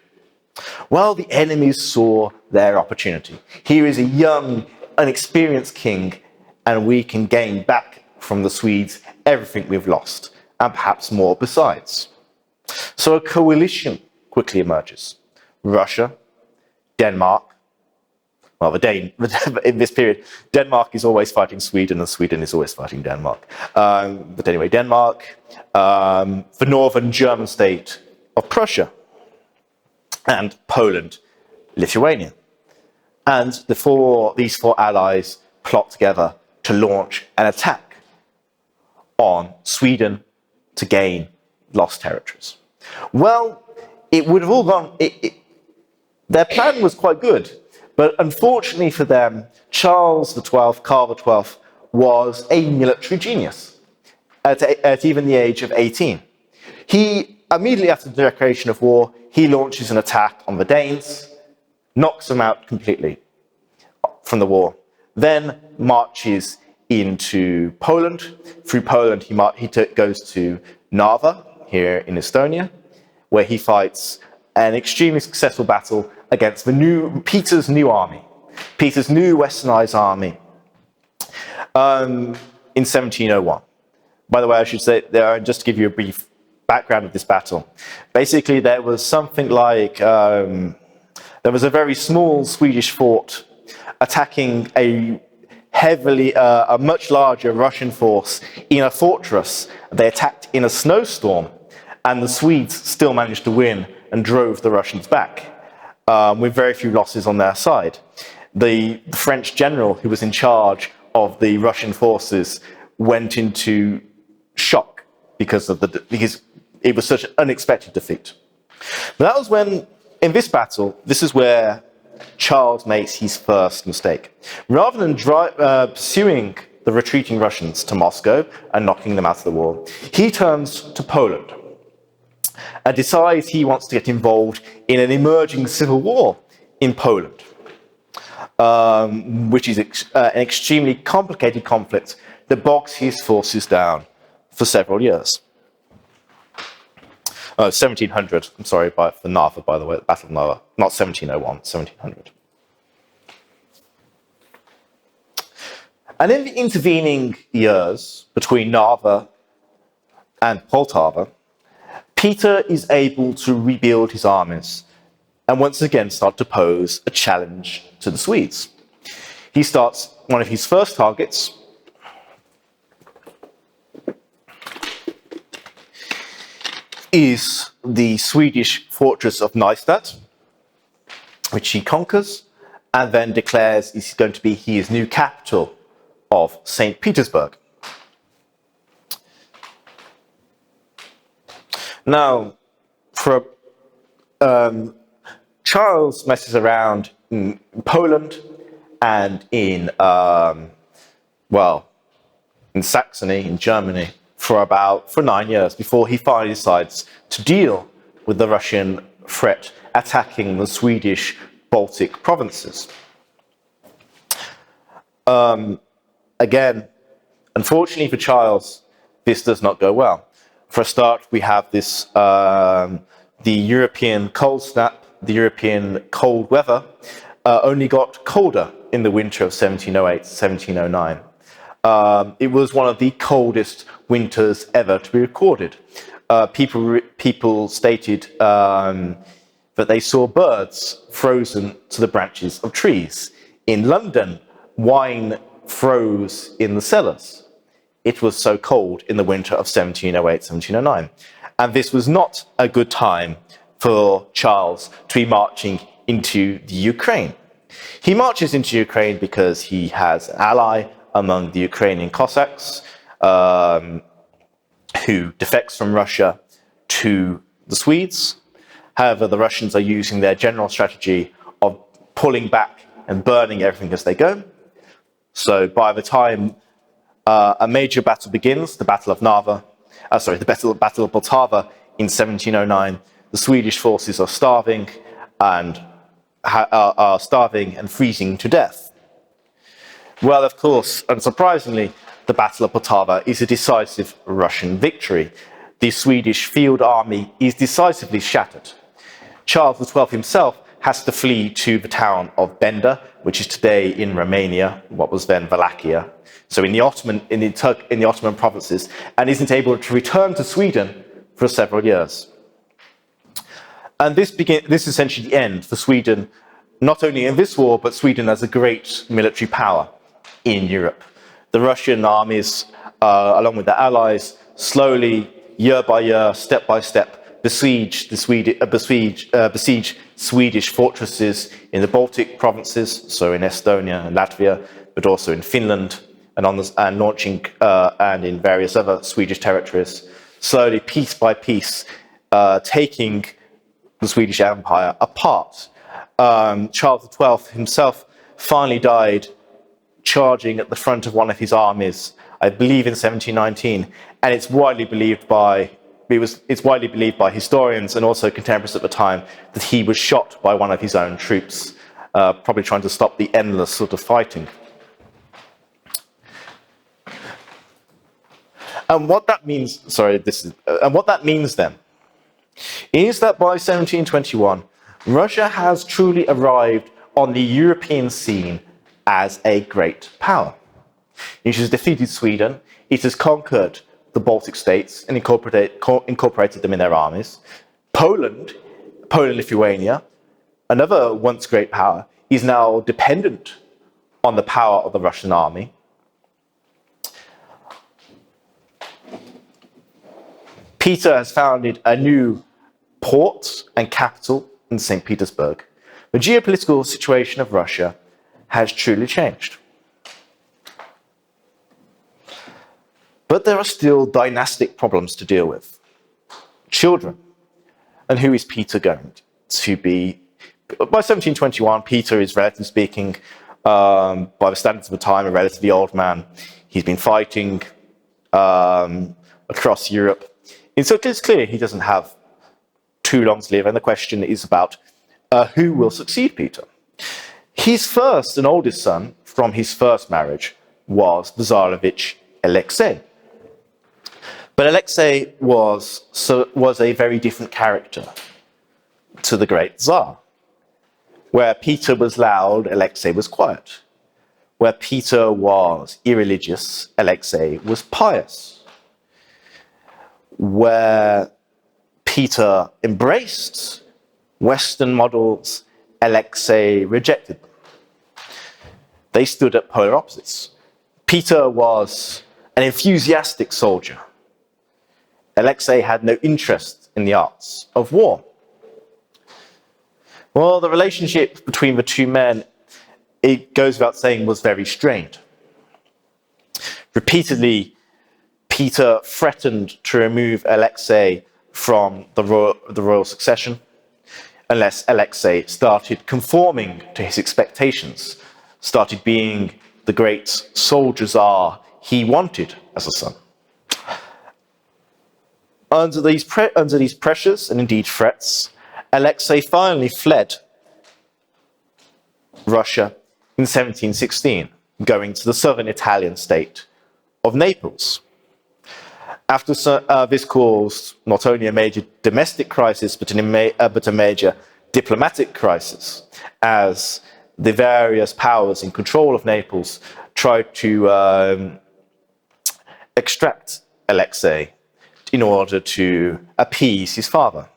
A: Well, the enemies saw their opportunity. Here is a young, unexperienced king, and we can gain back from the Swedes everything we've lost, and perhaps more besides. So a coalition quickly emerges. Russia, Denmark, well, in this period, Denmark is always fighting Sweden, and Sweden is always fighting Denmark. But anyway, Denmark, the northern German state of Prussia, and Poland, Lithuania. And these four allies plot together to launch an attack on Sweden to gain lost territories. Well, it would have all gone... their plan was quite good, but unfortunately for them, Charles XII, Karl XII, was a military genius at even the age of 18. He, immediately after the declaration of war, he launches an attack on the Danes, knocks them out completely from the war, then marches into Poland. Through Poland, he goes to Narva, here in Estonia, where he fights an extremely successful battle against Peter's new army, Peter's new westernized army, in 1701. By the way, I should say, just to give you a brief background of this battle. Basically, there was something like, there was a very small Swedish fort attacking a a much larger Russian force in a fortress. They attacked in a snowstorm, and the Swedes still managed to win and drove the Russians back, with very few losses on their side. The French general who was in charge of the Russian forces went into shock because it was such an unexpected defeat. But that was when, in this battle, this is where Charles makes his first mistake. Rather than pursuing the retreating Russians to Moscow and knocking them out of the war, he turns to Poland and decides he wants to get involved in an emerging civil war in Poland, which is an extremely complicated conflict that bogs his forces down for several years. 1700, I'm sorry, for Narva, by the way, the Battle of Narva, not 1701, 1700. And in the intervening years between Narva and Poltava, Peter is able to rebuild his armies and once again start to pose a challenge to the Swedes. He starts one of his first targets is the Swedish fortress of Neustadt, which he conquers and then declares is going to be his new capital of St. Petersburg. Now, Charles messes around in Poland and in Saxony, in Germany, for 9 years before he finally decides to deal with the Russian threat attacking the Swedish Baltic provinces. Again, unfortunately for Charles, this does not go well. For a start, we have this the European cold snap, the European cold weather only got colder in the winter of 1708, 1709. It was one of the coldest winters ever to be recorded. People stated that they saw birds frozen to the branches of trees. In London, wine froze in the cellars. It was so cold in the winter of 1708, 1709. And this was not a good time for Charles to be marching into the Ukraine. He marches into Ukraine because he has an ally among the Ukrainian Cossacks, who defects from Russia to the Swedes. However, the Russians are using their general strategy of pulling back and burning everything as they go. So by the time a major battle begins, the Battle of Poltava in 1709, the Swedish forces are starving and freezing to death. Well, of course, unsurprisingly, the Battle of Poltava is a decisive Russian victory. The Swedish field army is decisively shattered. Charles XII himself has to flee to the town of Bender, which is today in Romania, what was then Wallachia, so in the Ottoman provinces, and isn't able to return to Sweden for several years. And this is essentially the end for Sweden, not only in this war, but Sweden as a great military power in Europe. The Russian armies, along with their allies, slowly, year by year, step by step, besiege Swedish fortresses in the Baltic provinces, so in Estonia and Latvia, but also in Finland and in various other Swedish territories, slowly, piece by piece, taking the Swedish Empire apart. Charles XII himself finally died charging at the front of one of his armies, I believe in 1719, and it's widely believed by historians and also contemporaries at the time that he was shot by one of his own troops, probably trying to stop the endless sort of fighting. And what that means, then, is that by 1721, Russia has truly arrived on the European scene as a great power. It has defeated Sweden, it has conquered the Baltic states and incorporated them in their armies. Poland, Lithuania, another once great power, is now dependent on the power of the Russian army. Peter has founded a new port and capital in St. Petersburg. The geopolitical situation of Russia has truly changed. But there are still dynastic problems to deal with. Children. And who is Peter going to be? By 1721, Peter is, relatively speaking, by the standards of the time, a relatively old man. He's been fighting across Europe. And so it's clear he doesn't have too long to live, and the question is about who will succeed Peter. His first and oldest son from his first marriage was the Tsarevich Alexei. But Alexei was a very different character to the great Tsar. Where Peter was loud, Alexei was quiet. Where Peter was irreligious, Alexei was pious. Where Peter embraced Western models, Alexei rejected them. They stood at polar opposites. Peter was an enthusiastic soldier. Alexei had no interest in the arts of war. Well, the relationship between the two men, it goes without saying, was very strained. Repeatedly, Peter threatened to remove Alexei from the royal succession unless Alexei started conforming to his expectations, started being the great soldier Tsar he wanted as a son. Under these pressures and indeed threats, Alexei finally fled Russia in 1716, going to the southern Italian state of Naples. After this caused not only a major domestic crisis, but a major diplomatic crisis, as the various powers in control of Naples tried to extract Alexei in order to appease his father.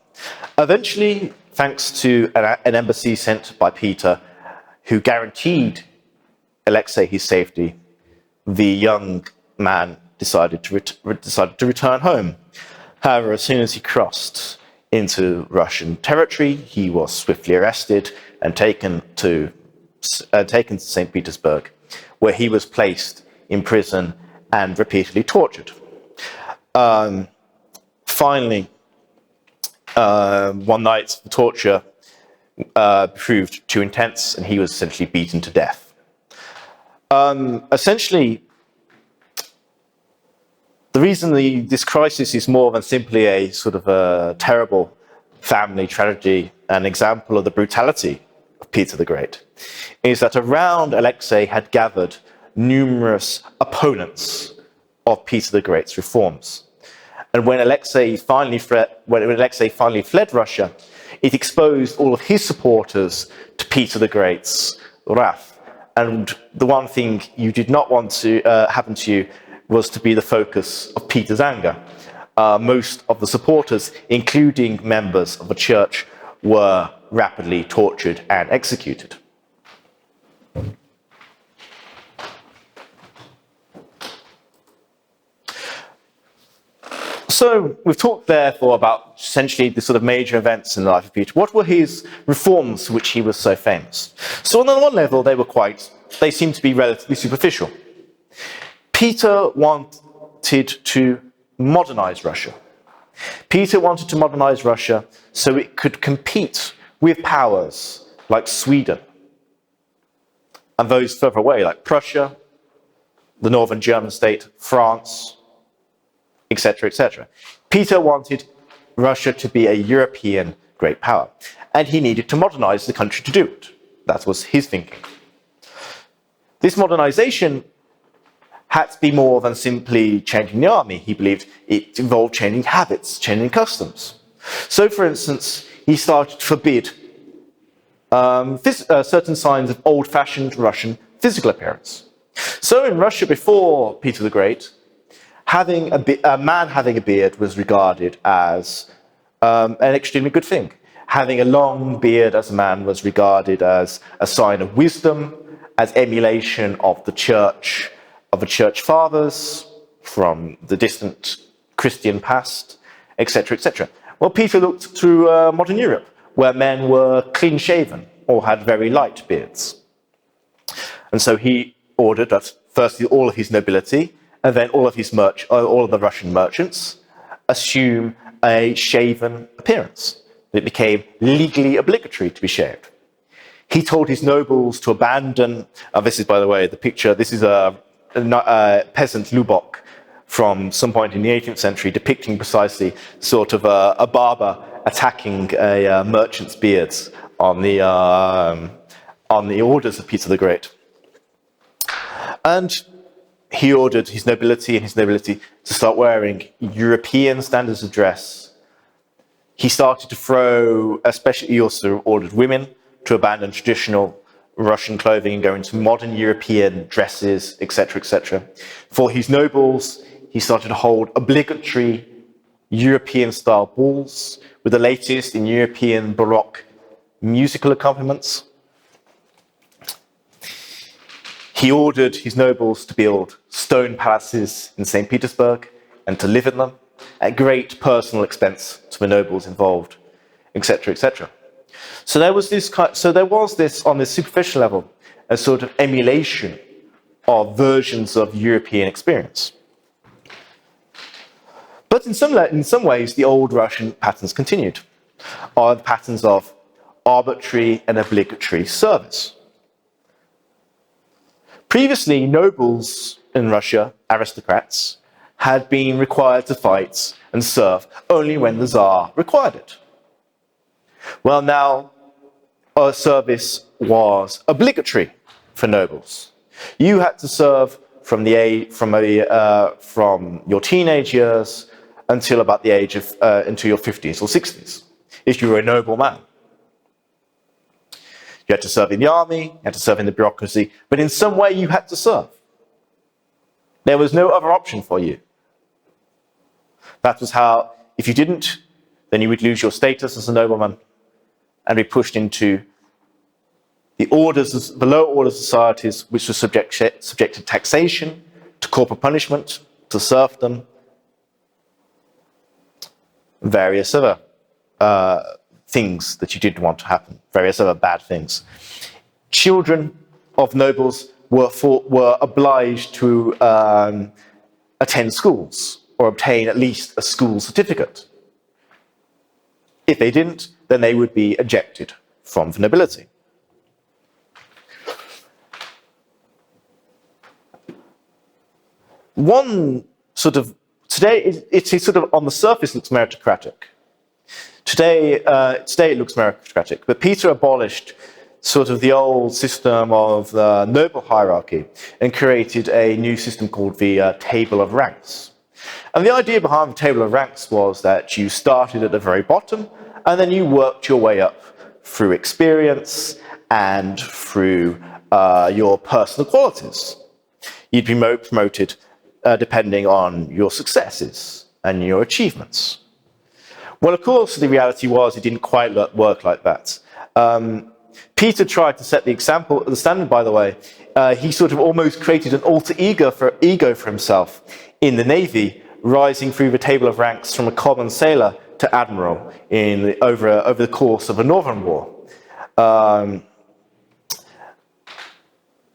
A: Eventually, thanks to an embassy sent by Peter, who guaranteed Alexei his safety, the young man decided to return home. However, as soon as he crossed into Russian territory, he was swiftly arrested and taken to St. Petersburg, where he was placed in prison and repeatedly tortured. Finally, one night, the torture proved too intense, and he was essentially beaten to death. Essentially, the reason this crisis is more than simply a sort of a terrible family tragedy, an example of the brutality of Peter the Great, is that around Alexei had gathered numerous opponents of Peter the Great's reforms. And when Alexei finally fled Russia, it exposed all of his supporters to Peter the Great's wrath. And the one thing you did not want to happen to you was to be the focus of Peter's anger. Most of the supporters, including members of the church, were rapidly tortured and executed. So we've talked therefore about essentially the sort of major events in the life of Peter. What were his reforms for which he was so famous? So on one level, they seem to be relatively superficial. Peter wanted to modernize Russia. Peter wanted to modernize Russia so it could compete with powers like Sweden and those further away like Prussia, the northern German state, France, etc., etc. Peter wanted Russia to be a European great power, and he needed to modernize the country to do it. That was his thinking. This modernization had to be more than simply changing the army. He believed it involved changing habits, changing customs. So, for instance, he started to forbid certain signs of old-fashioned Russian physical appearance. So in Russia before Peter the Great, a man having a beard was regarded as an extremely good thing. Having a long beard as a man was regarded as a sign of wisdom as emulation of the church, of the church fathers from the distant Christian past, etc., etc. Well, Peter looked through modern Europe, where men were clean-shaven or had very light beards. And so he ordered that firstly all of his nobility, and then all of the Russian merchants assume a shaven appearance. It became legally obligatory to be shaved. He told his nobles to abandon, this is, by the way, the picture, this is a peasant Lubok from some point in the 18th century, depicting precisely sort of a barber attacking a merchant's beards on the orders of Peter the Great. And he ordered his nobility to start wearing European standards of dress. He started to throw, he also ordered women to abandon traditional Russian clothing and go into modern European dresses, etc., etc. For his nobles, he started to hold obligatory European-style balls with the latest in European Baroque musical accompaniments. He ordered his nobles to build stone palaces in St. Petersburg and to live in them at great personal expense to the nobles involved, etc., etc. So there was this on this superficial level, a sort of emulation of versions of European experience. But in some ways, the old Russian patterns continued, are the patterns of arbitrary and obligatory service. Previously, nobles in Russia, aristocrats, had been required to fight and serve only when the Tsar required it. Well, now, service was obligatory for nobles. You had to serve from your teenage years until about the age of until your 50s or 60s, if you were a noble man. You had to serve in the army, you had to serve in the bureaucracy, but in some way you had to serve. There was no other option for you. That was how, if you didn't, then you would lose your status as a nobleman and be pushed into the lower order societies, which were subject to taxation, to corporal punishment, to serfdom, various other things that you didn't want to happen, various other bad things. Children of nobles were obliged to attend schools or obtain at least a school certificate. If they didn't, then they would be ejected from the nobility. Today it sort of on the surface looks meritocratic. Today it looks meritocratic, but Peter abolished sort of the old system of the noble hierarchy and created a new system called the table of ranks. And the idea behind the table of ranks was that you started at the very bottom and then you worked your way up through experience and through your personal qualities. You'd be promoted depending on your successes and your achievements. Well, of course, the reality was it didn't quite work like that. Peter tried to set the example, the standard, by the way. He sort of almost created an alter ego for himself in the Navy, rising through the table of ranks from a common sailor to admiral over the course of a Northern War. To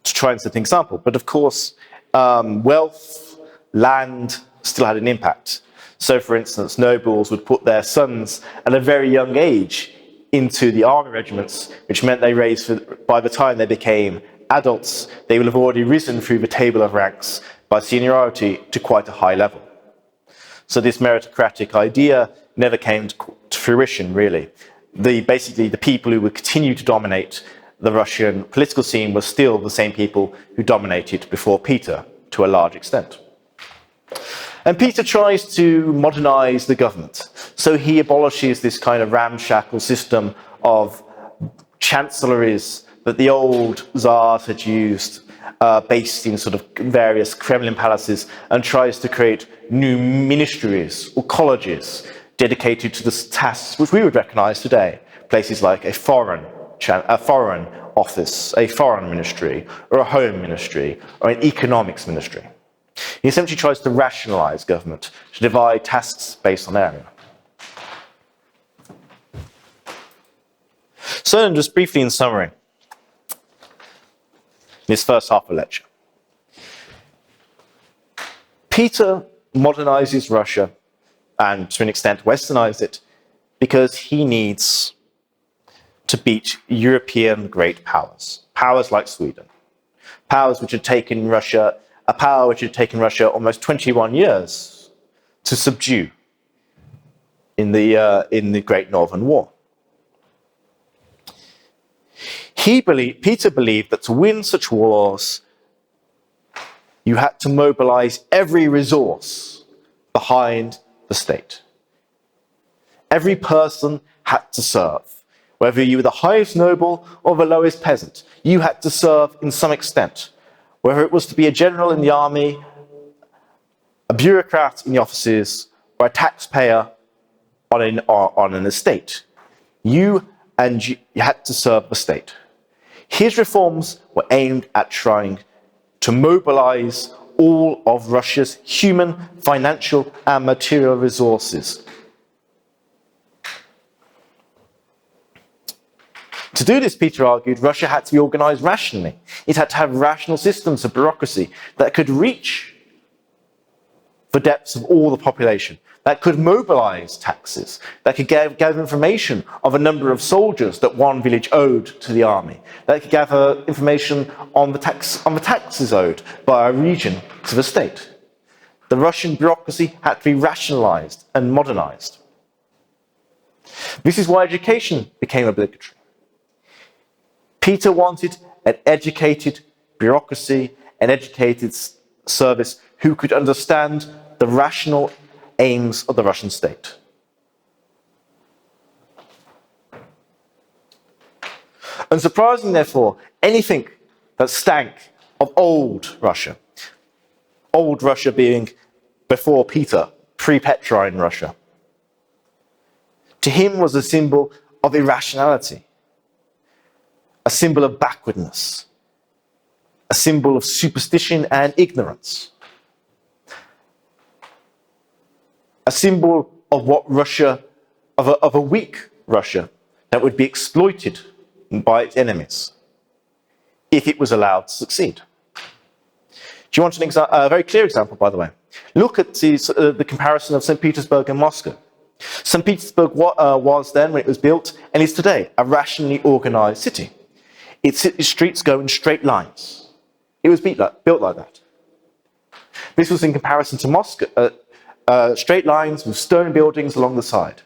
A: try and set an example. But of course, wealth, land still had an impact. So, for instance, nobles would put their sons at a very young age into the army regiments, which meant by the time they became adults, they will have already risen through the table of ranks by seniority to quite a high level. So this meritocratic idea never came to fruition, really. Basically, the people who would continue to dominate the Russian political scene were still the same people who dominated before Peter, to a large extent. And Peter tries to modernize the government. So he abolishes this kind of ramshackle system of chancelleries that the old Tsars had used, based in sort of various Kremlin palaces, and tries to create new ministries or colleges dedicated to the tasks which we would recognize today. Places like a foreign office, a foreign ministry, or a home ministry, or an economics ministry. He essentially tries to rationalize government, to divide tasks based on area. So then, just briefly in summary, this first half of the lecture. Peter modernizes Russia, and to an extent westernizes it, because he needs to beat European great powers. Powers like Sweden. Powers which had taken Russia, a power which had taken Russia almost 21 years to subdue in the Great Northern War. Peter believed that to win such wars, you had to mobilize every resource behind the state. Every person had to serve. Whether you were the highest noble or the lowest peasant, you had to serve in some extent. Whether it was to be a general in the army, a bureaucrat in the offices, or a taxpayer on an estate, you had to serve the state. His reforms were aimed at trying to mobilize all of Russia's human, financial, and material resources. To do this, Peter argued, Russia had to be organized rationally. It had to have rational systems of bureaucracy that could reach the depths of all the population, that could mobilize taxes, that could gather information of a number of soldiers that one village owed to the army, that could gather information on the taxes owed by a region to the state. The Russian bureaucracy had to be rationalized and modernized. This is why education became obligatory. Peter wanted an educated bureaucracy, an educated service who could understand the rational aims of the Russian state. Unsurprising, therefore, anything that stank of old Russia being before Peter, pre-Petrine Russia, to him was a symbol of irrationality, a symbol of backwardness, a symbol of superstition and ignorance, a symbol of what Russia, of a weak Russia that would be exploited by its enemies if it was allowed to succeed. Do you want a very clear example, by the way? Look at the comparison of St. Petersburg and Moscow. St. Petersburg was then, when it was built, and is today, a rationally organized city. Its streets go in straight lines. It was built like that. This was in comparison to Moscow, straight lines with stone buildings along the side.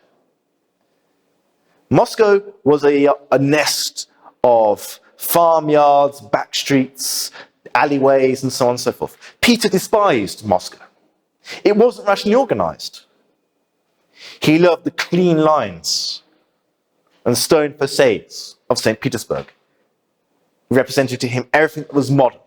A: Moscow was a nest of farmyards, back streets, alleyways, and so on and so forth. Peter despised Moscow. It wasn't rationally organized. He loved the clean lines and stone facades of St. Petersburg. It represented to him everything that was modern,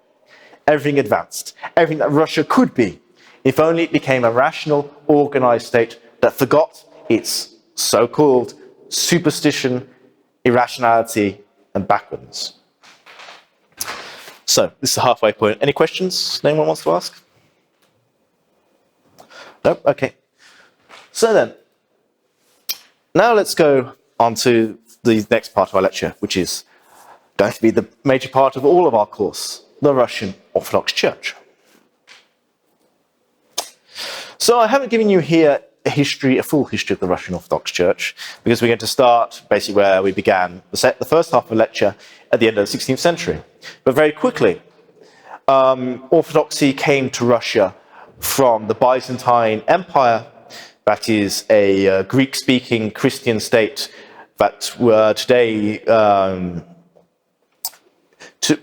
A: everything advanced, everything that Russia could be, if only it became a rational, organized state that forgot its so-called superstition, irrationality, and backwardness. So, this is the halfway point. Any questions anyone wants to ask? No? Okay. So then, now let's go on to the next part of our lecture, which is going to be the major part of all of our course, the Russian Orthodox Church. So I haven't given you here a full history of the Russian Orthodox Church, because we're going to start basically where we began the first half of the lecture at the end of the 16th century. But very quickly, Orthodoxy came to Russia from the Byzantine Empire, that is a Greek-speaking Christian state that were today,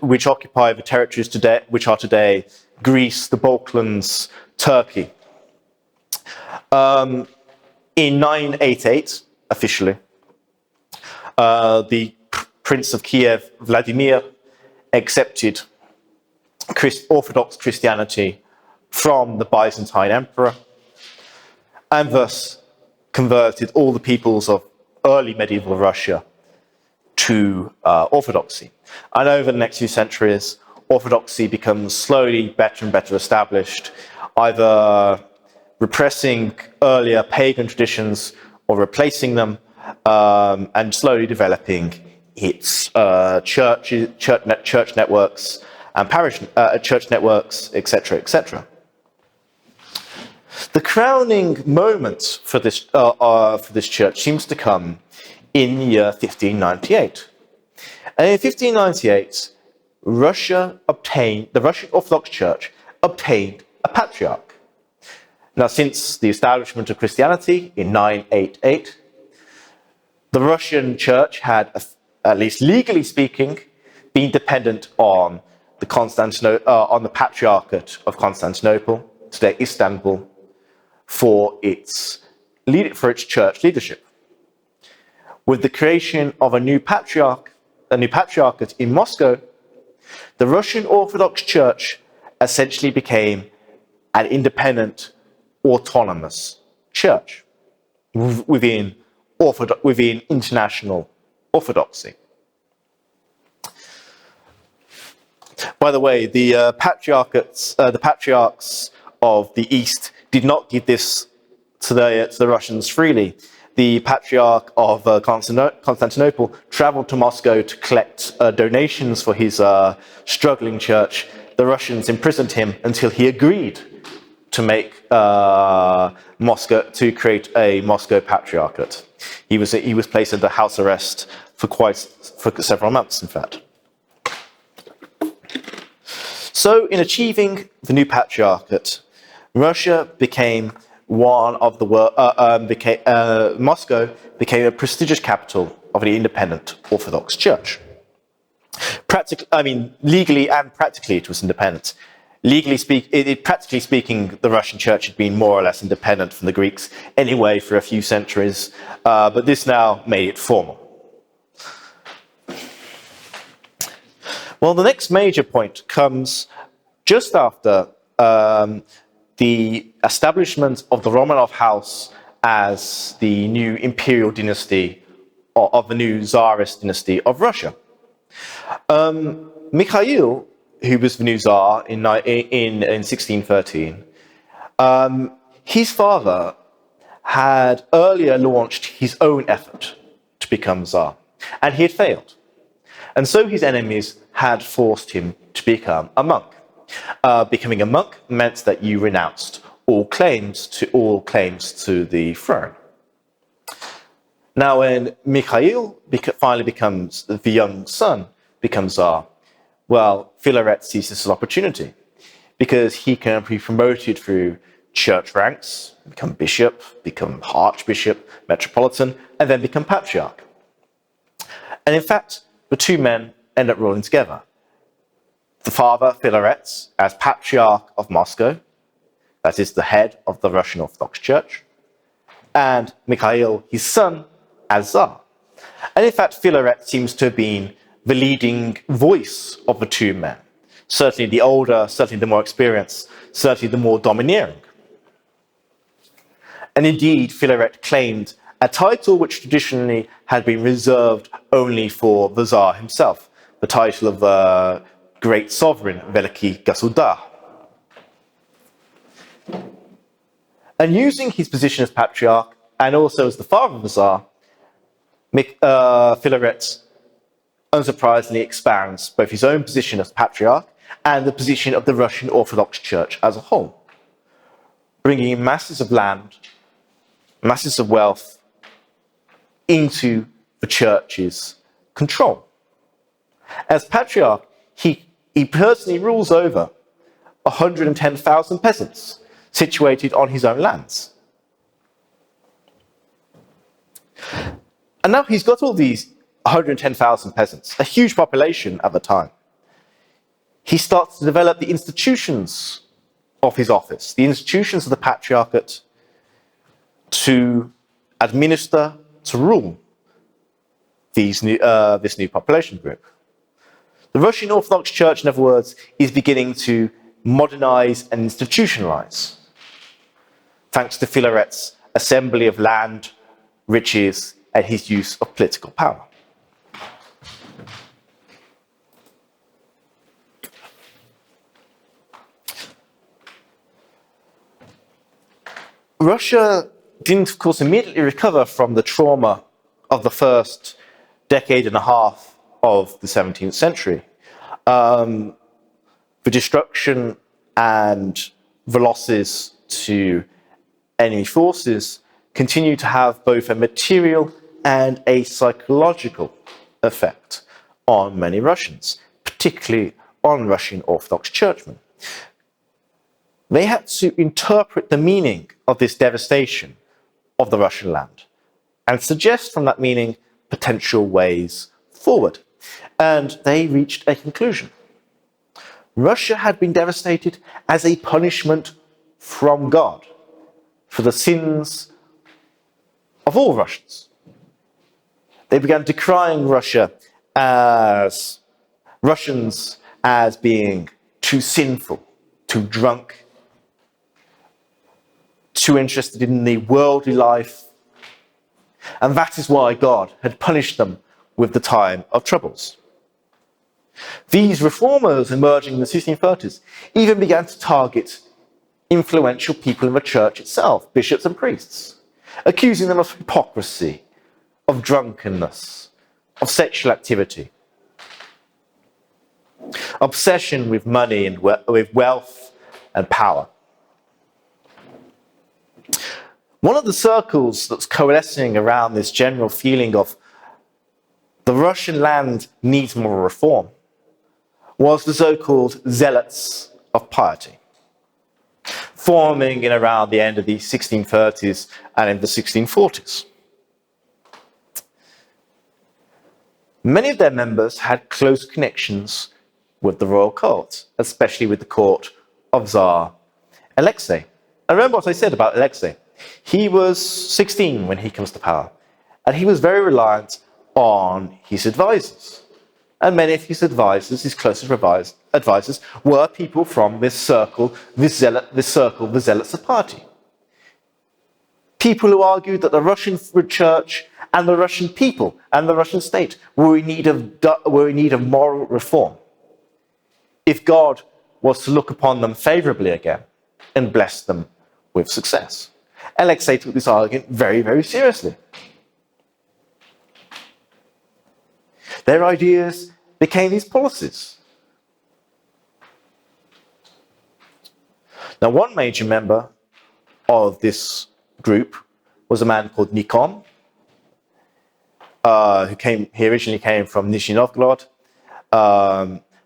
A: which occupy the territories today, which are today Greece, the Balkans, Turkey. In 988, officially, the Prince of Kiev, Vladimir, accepted Orthodox Christianity from the Byzantine Emperor, and thus converted all the peoples of early medieval Russia to Orthodoxy. And over the next few centuries, Orthodoxy becomes slowly better and better established, either repressing earlier pagan traditions or replacing them, and slowly developing its church networks and parish church networks, etc., etc. The crowning moment for this church seems to come in the year 1598. And in 1598, the Russian Orthodox Church obtained a patriarch. Now, since the establishment of Christianity in 988, the Russian Church had, at least legally speaking, been dependent on the Patriarchate of Constantinople, today Istanbul, for its church leadership. With the creation of a new patriarchate in Moscow, the Russian Orthodox Church essentially became an independent, autonomous church within international Orthodoxy. By the way, the patriarchs of the East did not give this to the Russians freely. The Patriarch of Constantinople traveled to Moscow to collect donations for his struggling church. The Russians imprisoned him until he agreed to make to create a Moscow Patriarchate. He was placed under house arrest for several months, in fact. So, in achieving the new Patriarchate, Moscow became a prestigious capital of the independent Orthodox Church. Legally and practically, it was independent. Practically speaking, the Russian Church had been more or less independent from the Greeks anyway for a few centuries, but this now made it formal. Well, the next major point comes just after the establishment of the Romanov house as the new imperial dynasty, of the new Tsarist dynasty of Russia. Mikhail, who was the new Tsar in 1613, his father had earlier launched his own effort to become Tsar, and he had failed. And so his enemies had forced him to become a monk. Becoming a monk meant that you renounced all claims to the throne. Now, when Mikhail finally becomes the young son, becomes Tsar, well, Philaret sees this as an opportunity because he can be promoted through church ranks, become bishop, become archbishop, metropolitan, and then become patriarch. And in fact, the two men end up ruling together. The father, Philaret, as Patriarch of Moscow, that is the head of the Russian Orthodox Church, and Mikhail, his son, as Tsar. And in fact, Philaret seems to have been the leading voice of the two men. Certainly the older, certainly the more experienced, certainly the more domineering. And indeed, Philaret claimed a title which traditionally had been reserved only for the Tsar himself, the title of Great Sovereign, Veliki Gasudar. And using his position as Patriarch, and also as the father of the Tsar, Philaret unsurprisingly expands both his own position as Patriarch and the position of the Russian Orthodox Church as a whole, bringing in masses of land, masses of wealth into the Church's control. As Patriarch, he personally rules over 110,000 peasants situated on his own lands. And now he's got all these 110,000 peasants, a huge population at the time. He starts to develop the institutions of his office, the institutions of the Patriarchate, to administer, to rule this new population group. The Russian Orthodox Church, in other words, is beginning to modernize and institutionalize, thanks to Philaret's assembly of land, riches, and his use of political power. Russia didn't, of course, immediately recover from the trauma of the first decade and a half of the 17th century. The destruction and the losses to enemy forces continue to have both a material and a psychological effect on many Russians, particularly on Russian Orthodox churchmen. They had to interpret the meaning of this devastation of the Russian land and suggest from that meaning potential ways forward. And they reached a conclusion. Russia had been devastated as a punishment from God for the sins of all Russians. They began decrying Russians as being too sinful, too drunk, too interested in the worldly life. And that is why God had punished them with the time of troubles. These reformers emerging in the 1630s even began to target influential people in the church itself, bishops and priests, accusing them of hypocrisy, of drunkenness, of sexual activity, obsession with money and with wealth and power. One of the circles that's coalescing around this general feeling of the Russian land needs more reform was the so-called zealots of piety, forming in around the end of the 1630s and in the 1640s. Many of their members had close connections with the royal court, especially with the court of Tsar Alexei. And remember what I said about Alexei. He was 16 when he comes to power, and he was very reliant on his advisors. And many of his advisors, his closest advisors, were people from this circle, the zealots of piety. People who argued that the Russian church and the Russian people and the Russian state were in need of moral reform if God was to look upon them favorably again and bless them with success. Alexei took this argument very, very seriously. Their ideas became these policies. Now, one major member of this group was a man called Nikon, he originally came from Nizhny Novgorod,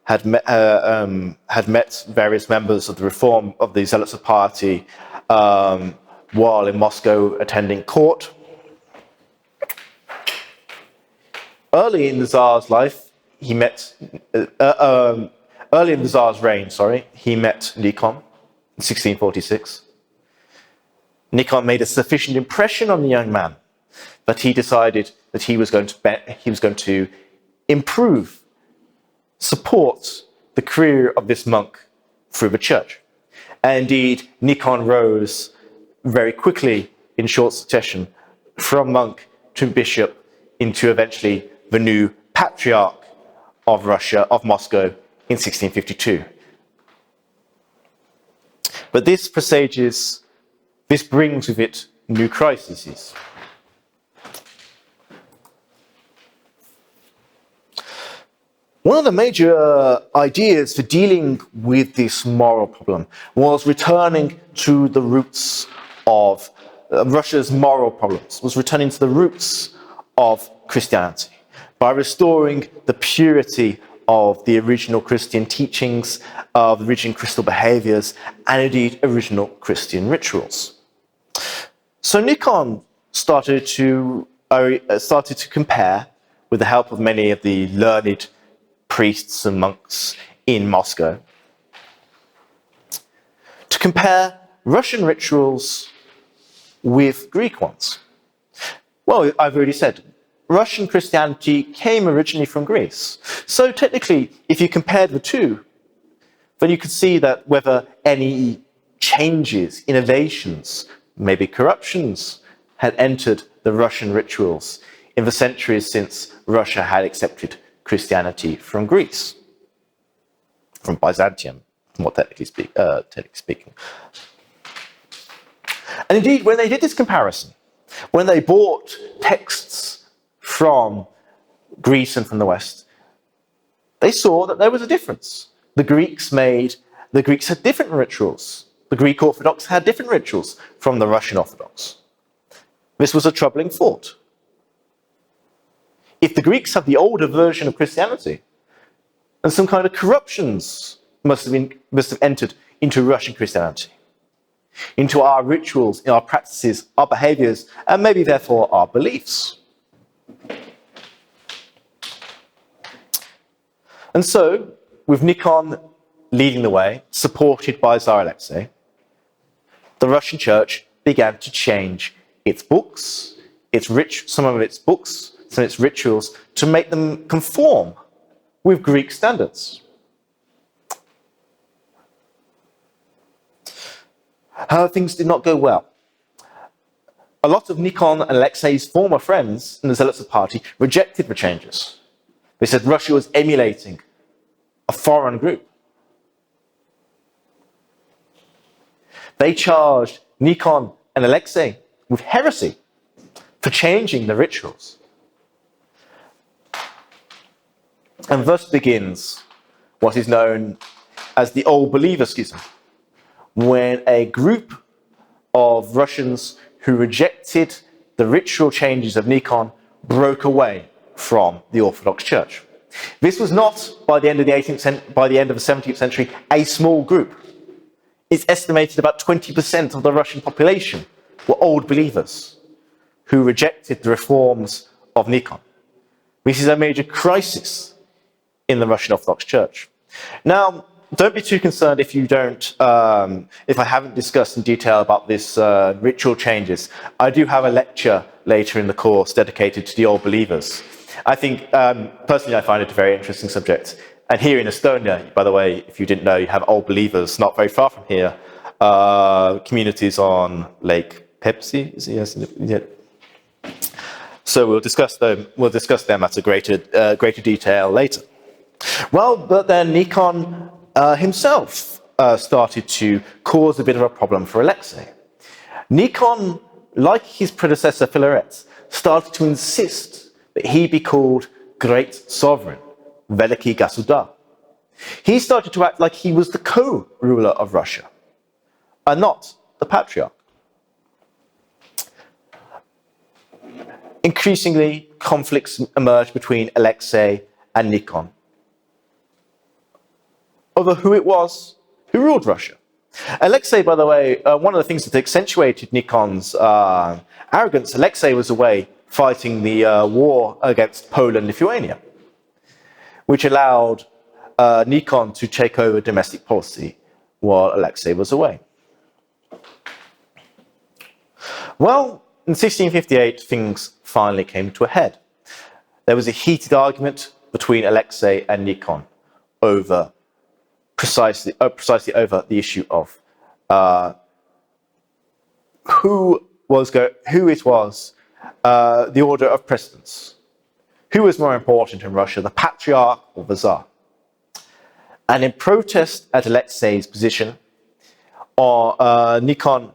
A: had met various members of the reform of the Zealots of Piety while in Moscow attending court. Early in the Tsar's life, early in the Tsar's reign, he met Nikon in 1646. Nikon made a sufficient impression on the young man that he decided that he was going to support the career of this monk through the church. And indeed, Nikon rose very quickly in short succession from monk to bishop into eventually the new patriarch of Russia, of Moscow, in 1652. But this brings with it new crises. One of the major ideas for dealing with this moral problem was returning to the roots of Russia's moral problems, was returning to the roots of Christianity by restoring the purity of the original Christian teachings, of the original Christian behaviors, and indeed original Christian rituals. So Nikon started to compare, with the help of many of the learned priests and monks in Moscow, to compare Russian rituals with Greek ones. Well, I've already said, Russian Christianity came originally from Greece. So technically, if you compared the two, then you could see that whether any changes, innovations, maybe corruptions, had entered the Russian rituals in the centuries since Russia had accepted Christianity from Greece, from Byzantium, more technically speaking. And indeed, when they did this comparison, when they bought texts from Greece and from the West, they saw that there was a difference. The Greeks had different rituals. The Greek Orthodox had different rituals from the Russian Orthodox. This was a troubling thought. If the Greeks had the older version of Christianity, then some kind of corruptions must have entered into Russian Christianity, into our rituals, in our practices, our behaviors, and maybe therefore our beliefs. And so, with Nikon leading the way, supported by Tsar Alexei, the Russian Church began to change its books, some of its rituals, to make them conform with Greek standards. However, things did not go well. A lot of Nikon and Alexei's former friends in the Zealots of Party rejected the changes. They said Russia was emulating a foreign group. They charged Nikon and Alexei with heresy for changing the rituals. And thus begins what is known as the Old Believer Schism, when a group of Russians who rejected the ritual changes of Nikon broke away from the Orthodox Church. This was not, by the end of the 17th century, a small group. It's estimated about 20% of the Russian population were old believers who rejected the reforms of Nikon. This is a major crisis in the Russian Orthodox Church. Now, don't be too concerned if I haven't discussed in detail about this ritual changes. I do have a lecture later in the course dedicated to the old believers. I think, personally, I find it a very interesting subject. And here in Estonia, by the way, if you didn't know, you have old believers not very far from here, communities on Lake Pepsi. Yes. So we'll discuss them at a greater detail later. Well, but then Nikon himself started to cause a bit of a problem for Alexei. Nikon, like his predecessor Philaret, started to insist that he be called Great Sovereign, Veliki Gasudar. He started to act like he was the co-ruler of Russia, and not the Patriarch. Increasingly, conflicts emerged between Alexei and Nikon over who it was who ruled Russia. Alexei, by the way, one of the things that accentuated Nikon's arrogance, Alexei was away fighting the war against Poland and Lithuania, which allowed Nikon to take over domestic policy while Alexei was away. Well, in 1658, things finally came to a head. There was a heated argument between Alexei and Nikon over precisely over the issue of who it was, the order of precedence. Who was more important in Russia, the Patriarch or the Tsar? And in protest at Alexei's position, Nikon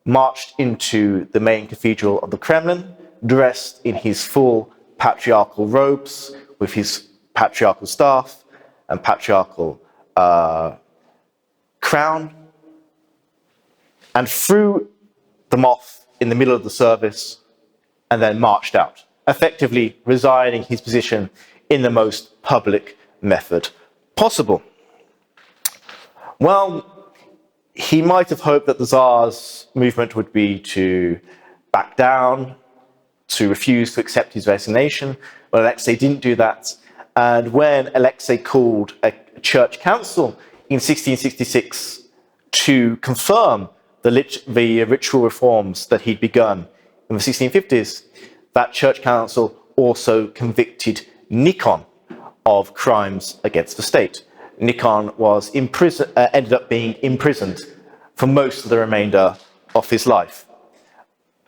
A: marched into the main cathedral of the Kremlin, dressed in his full patriarchal robes, with his patriarchal staff and patriarchal crown, and threw them off in the middle of the service, and then marched out, effectively resigning his position in the most public method possible. Well, he might have hoped that the Tsar's movement would be to back down, to refuse to accept his resignation, but Alexei didn't do that. And when Alexei called a church council in 1666 to confirm the ritual reforms that he'd begun in the 1650s, that church council also convicted Nikon of crimes against the state. Nikon was ended up being imprisoned for most of the remainder of his life,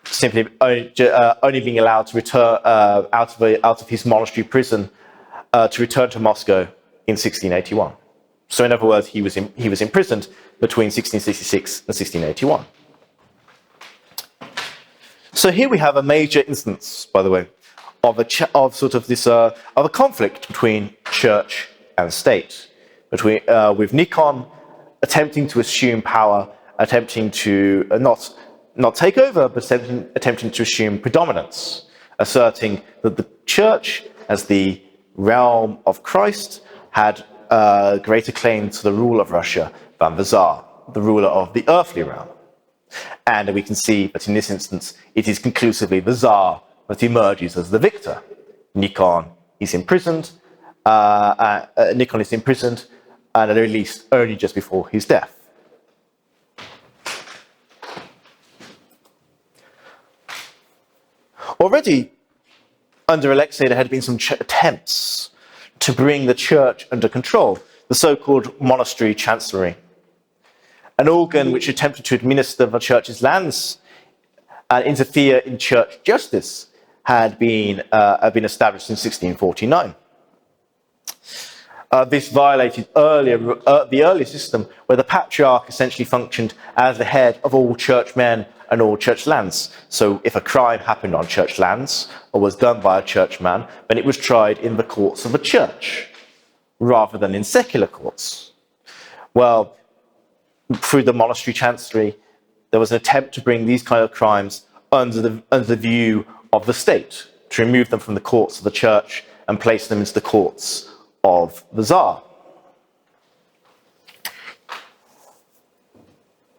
A: simply only being allowed to return out of his monastery prison to return to Moscow in 1681. So, in other words, he was imprisoned between 1666 and 1681. So here we have a major instance, by the way, of a conflict between church and state, with Nikon attempting to assume power, attempting to not take over, but attempting to assume predominance, asserting that the church, as the realm of Christ, had a greater claim to the rule of Russia than the Tsar, the ruler of the earthly realm. And we can see that in this instance, it is conclusively the Tsar that emerges as the victor. Nikon is imprisoned, and released only just before his death. Already, under Alexei, there had been some attempts to bring the church under control, the so-called monastery chancellery, an organ which attempted to administer the church's lands and interfere in church justice, had been established in 1649. This violated the earlier system, where the patriarch essentially functioned as the head of all churchmen and all church lands. So if a crime happened on church lands or was done by a churchman, then it was tried in the courts of the church rather than in secular courts. Well, through the monastery chancellery, there was an attempt to bring these kind of crimes under the view of the state, to remove them from the courts of the church and place them into the courts of the Tsar.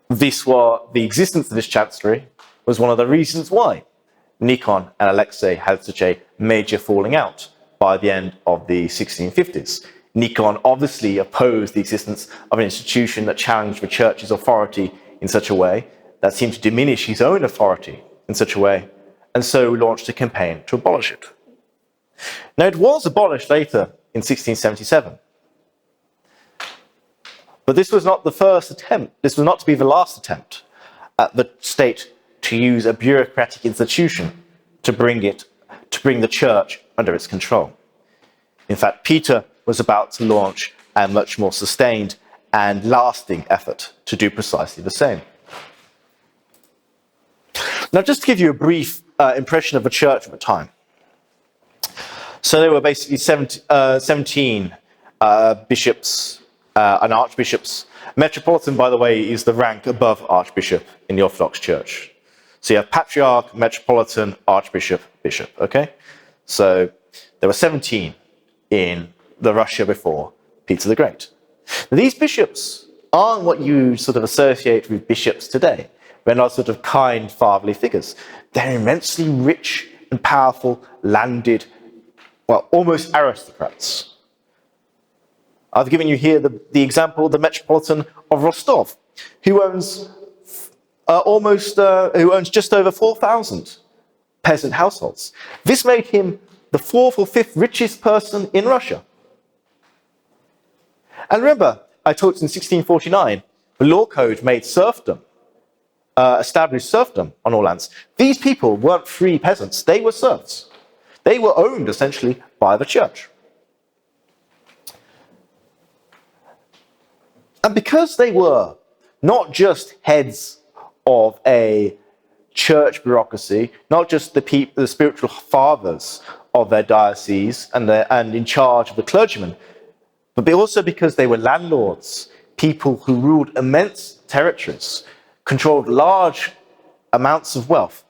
A: The existence of this chancellery was one of the reasons why Nikon and Alexei had such a major falling out by the end of the 1650s. Nikon obviously opposed the existence of an institution that challenged the church's authority in such a way that seemed to diminish his own authority in such a way, and so launched a campaign to abolish it. Now, it was abolished later in 1677. But this was not the first attempt, this was not to be the last attempt at the state to use a bureaucratic institution to bring the church under its control. In fact, Peter was about to launch a much more sustained and lasting effort to do precisely the same. Now, just to give you a brief impression of the church at the time. So there were basically 17 bishops and archbishops. Metropolitan, by the way, is the rank above archbishop in the Orthodox Church. So you have patriarch, metropolitan, archbishop, bishop, okay? So there were 17 in the Russia before Peter the Great. Now, these bishops aren't what you sort of associate with bishops today. They're not sort of kind, fatherly figures. They're immensely rich and powerful, landed, well, almost aristocrats. I've given you here the example of the Metropolitan of Rostov, who owns just over 4,000 peasant households. This made him the fourth or fifth richest person in Russia. And remember, I talked in 1649, the law code made serfdom, established serfdom on all lands. These people weren't free peasants, they were serfs. They were owned essentially by the church. And because they were not just heads of a church bureaucracy, not just the spiritual fathers of their diocese and in charge of the clergymen, but also because they were landlords, people who ruled immense territories, controlled large amounts of wealth.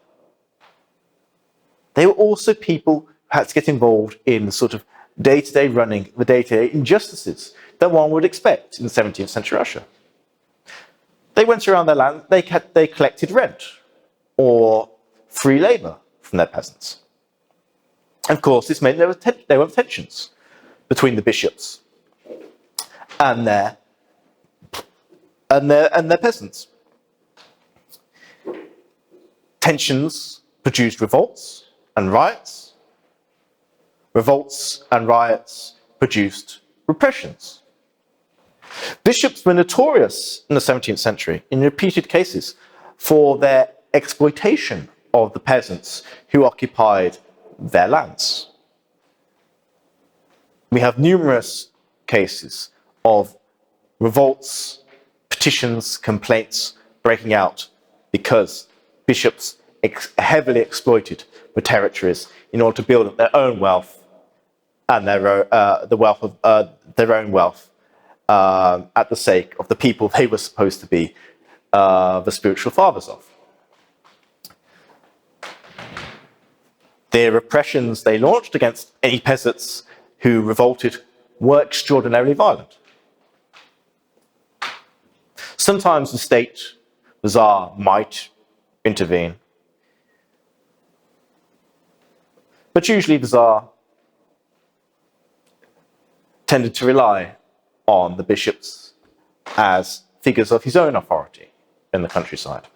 A: They were also people who had to get involved in the sort of day-to-day running, the day-to-day injustices that one would expect in 17th century Russia. They went around their land, they collected rent or free labor from their peasants. And of course, this meant there were tensions between the bishops and their peasants. Tensions produced revolts and riots. Revolts and riots produced repressions. Bishops were notorious in the 17th century in repeated cases for their exploitation of the peasants who occupied their lands. We have numerous cases of revolts, petitions, complaints breaking out because bishops heavily exploited for territories in order to build up their own wealth and the wealth of their own wealth at the sake of the people they were supposed to be the spiritual fathers of. The repressions they launched against any peasants who revolted were extraordinarily violent. Sometimes the state, the Tsar, might intervene, but usually the Tsar tended to rely on the bishops as figures of his own authority in the countryside.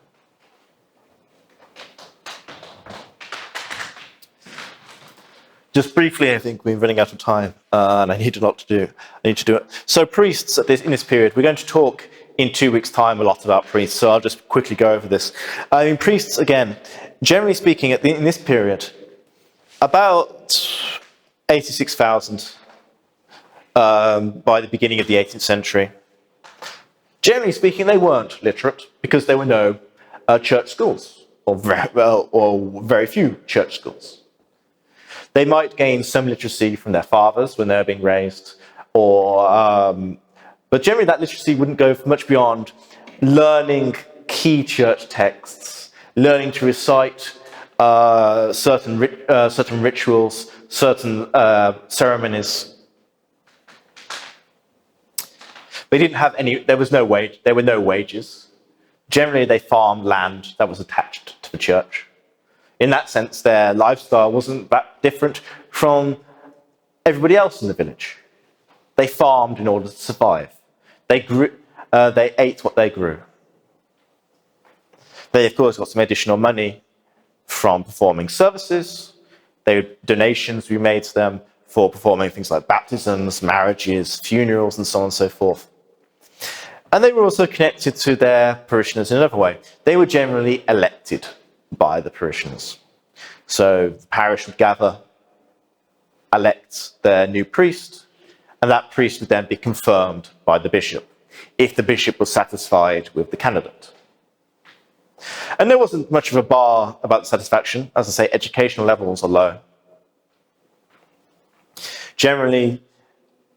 A: Just briefly, I think we're running out of time, and I need a lot to do. I need to do it. So priests in this period, we're going to talk in 2 weeks' time a lot about priests, so I'll just quickly go over this. I mean, priests, again, generally speaking, in this period, about 86,000 by the beginning of the 18th century. Generally speaking, they weren't literate because there were no church schools, or very few church schools. They might gain some literacy from their fathers when they were being raised, but generally that literacy wouldn't go much beyond learning key church texts, learning to recite certain rituals, certain ceremonies. They didn't have any. There were no wages. Generally, they farmed land that was attached to the church. In that sense, their lifestyle wasn't that different from everybody else in the village. They farmed in order to survive. They ate what they grew. They, of course, got some additional money from performing services. Donations were made to them for performing things like baptisms, marriages, funerals, and so on and so forth. And they were also connected to their parishioners in another way. They were generally elected by the parishioners. So the parish would gather, elect their new priest, and that priest would then be confirmed by the bishop if the bishop was satisfied with the candidate. And there wasn't much of a bar about satisfaction. As I say, educational levels are low. Generally,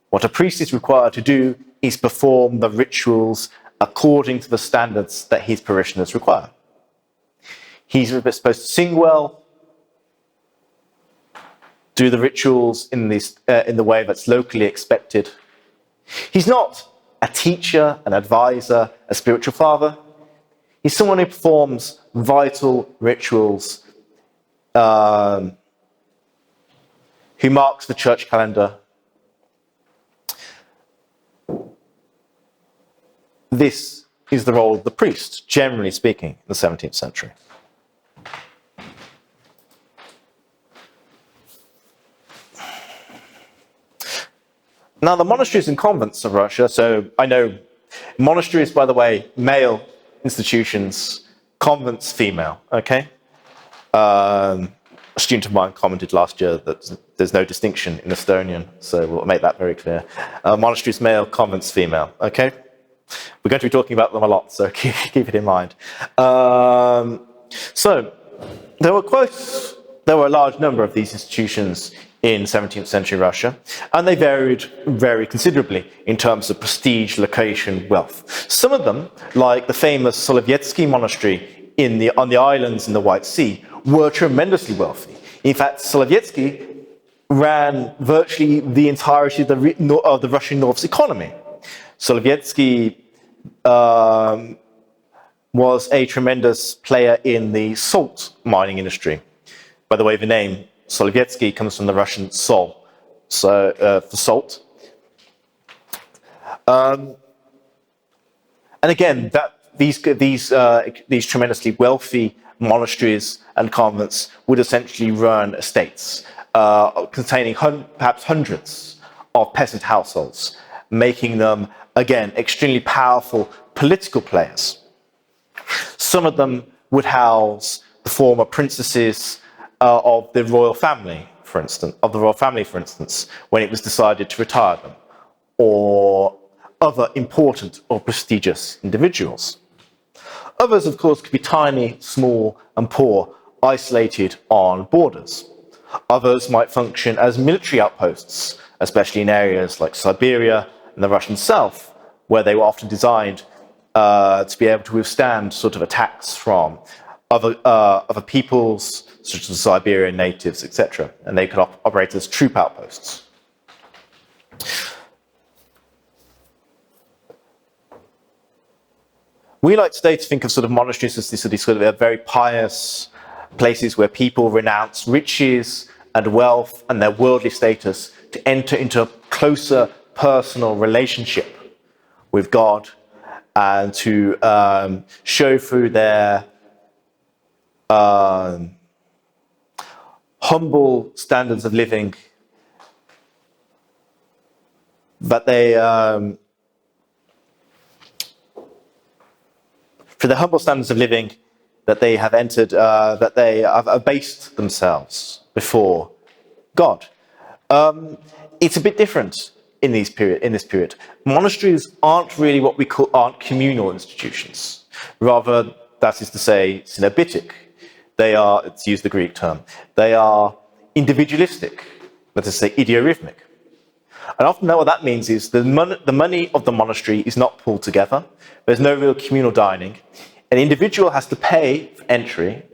A: what a priest is required to do is perform the rituals according to the standards that his parishioners require. He's supposed to sing well, do the rituals in the way that's locally expected. He's not a teacher, an advisor, a spiritual father. He's someone who performs vital rituals, who marks the church calendar. This is the role of the priest, generally speaking, in the 17th century. Now, the monasteries and convents of Russia, so I know monasteries, by the way, male institutions, convents, female, okay? A student of mine commented last year that there's no distinction in Estonian, so we'll make that very clear. Monasteries, male, convents, female, okay? We're going to be talking about them a lot, so keep it in mind. So, there were a large number of these institutions in 17th century Russia, and they varied very considerably in terms of prestige, location, wealth. Some of them, like the famous Solovetsky monastery on the islands in the White Sea, were tremendously wealthy. In fact, Solovetsky ran virtually the entirety of the Russian North's economy. Solovetsky was a tremendous player in the salt mining industry. By the way, the name Solovetsky comes from the Russian sol, so for salt. And again, these tremendously wealthy monasteries and convents would essentially run estates containing perhaps hundreds of peasant households, making them, again, extremely powerful political players. Some of them would house the former princesses of the royal family, for instance, when it was decided to retire them, or other important or prestigious individuals. Others, of course, could be tiny, small, and poor isolated on borders. Others might function as military outposts, especially in areas like Siberia and the Russian south, where they were often designed to be able to withstand sort of attacks from other peoples, such as Siberian natives, etc. And they could operate as troop outposts. We like today to think of sort of monasteries as these sort of very pious places where people renounce riches and wealth and their worldly status to enter into a closer personal relationship with God and to show through their humble standards of living that they for the humble standards of living that they have entered, that they have abased themselves before God. It's a bit different in this period. Monasteries aren't really what we aren't communal institutions. Rather, that is to say, cenobitic. They are, to use the Greek term, they are individualistic, that is to say, idiorhythmic. And often what that means is the money of the monastery is not pooled together. There's no real communal dining. An individual has to pay for entry.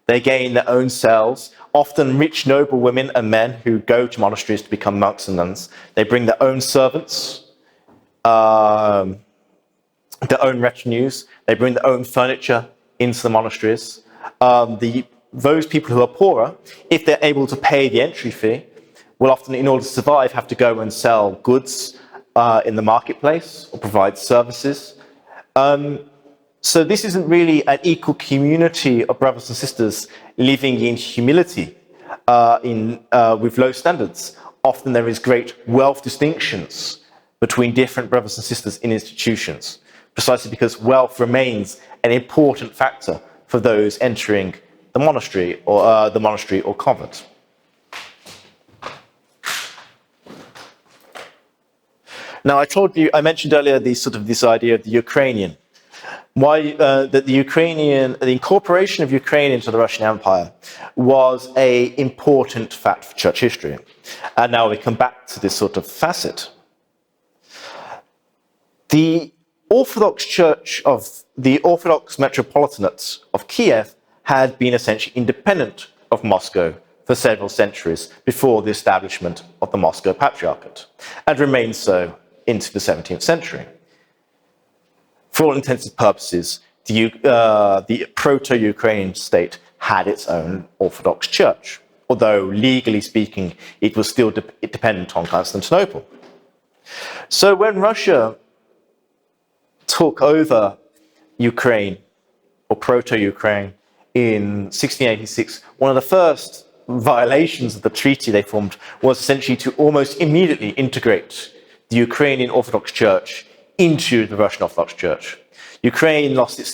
A: They gain their own cells. Often rich, noble women and men who go to monasteries to become monks and nuns. They bring their own servants, their own retinues. They bring their own furniture into the monasteries. Those people who are poorer, if they're able to pay the entry fee, will often, in order to survive, have to go and sell goods in the marketplace or provide services. So this isn't really an equal community of brothers and sisters living in humility, with low standards. Often there is great wealth distinctions between different brothers and sisters in institutions, precisely because wealth remains an important factor for those entering the monastery or convent. Now, I mentioned earlier this idea of the Ukrainian. That the incorporation of Ukraine into the Russian Empire was an important fact for church history. And now we come back to this sort of facet. The Orthodox Church of the Orthodox Metropolitanate of Kiev had been essentially independent of Moscow for several centuries before the establishment of the Moscow Patriarchate, and remained so into the 17th century. For all intents and purposes, the proto-Ukrainian state had its own Orthodox Church, although legally speaking, it was still dependent on Constantinople. So when Russia took over Ukraine, or proto-Ukraine, in 1686, one of the first violations of the treaty they formed was essentially to almost immediately integrate the Ukrainian Orthodox Church into the Russian Orthodox Church. Kiev lost its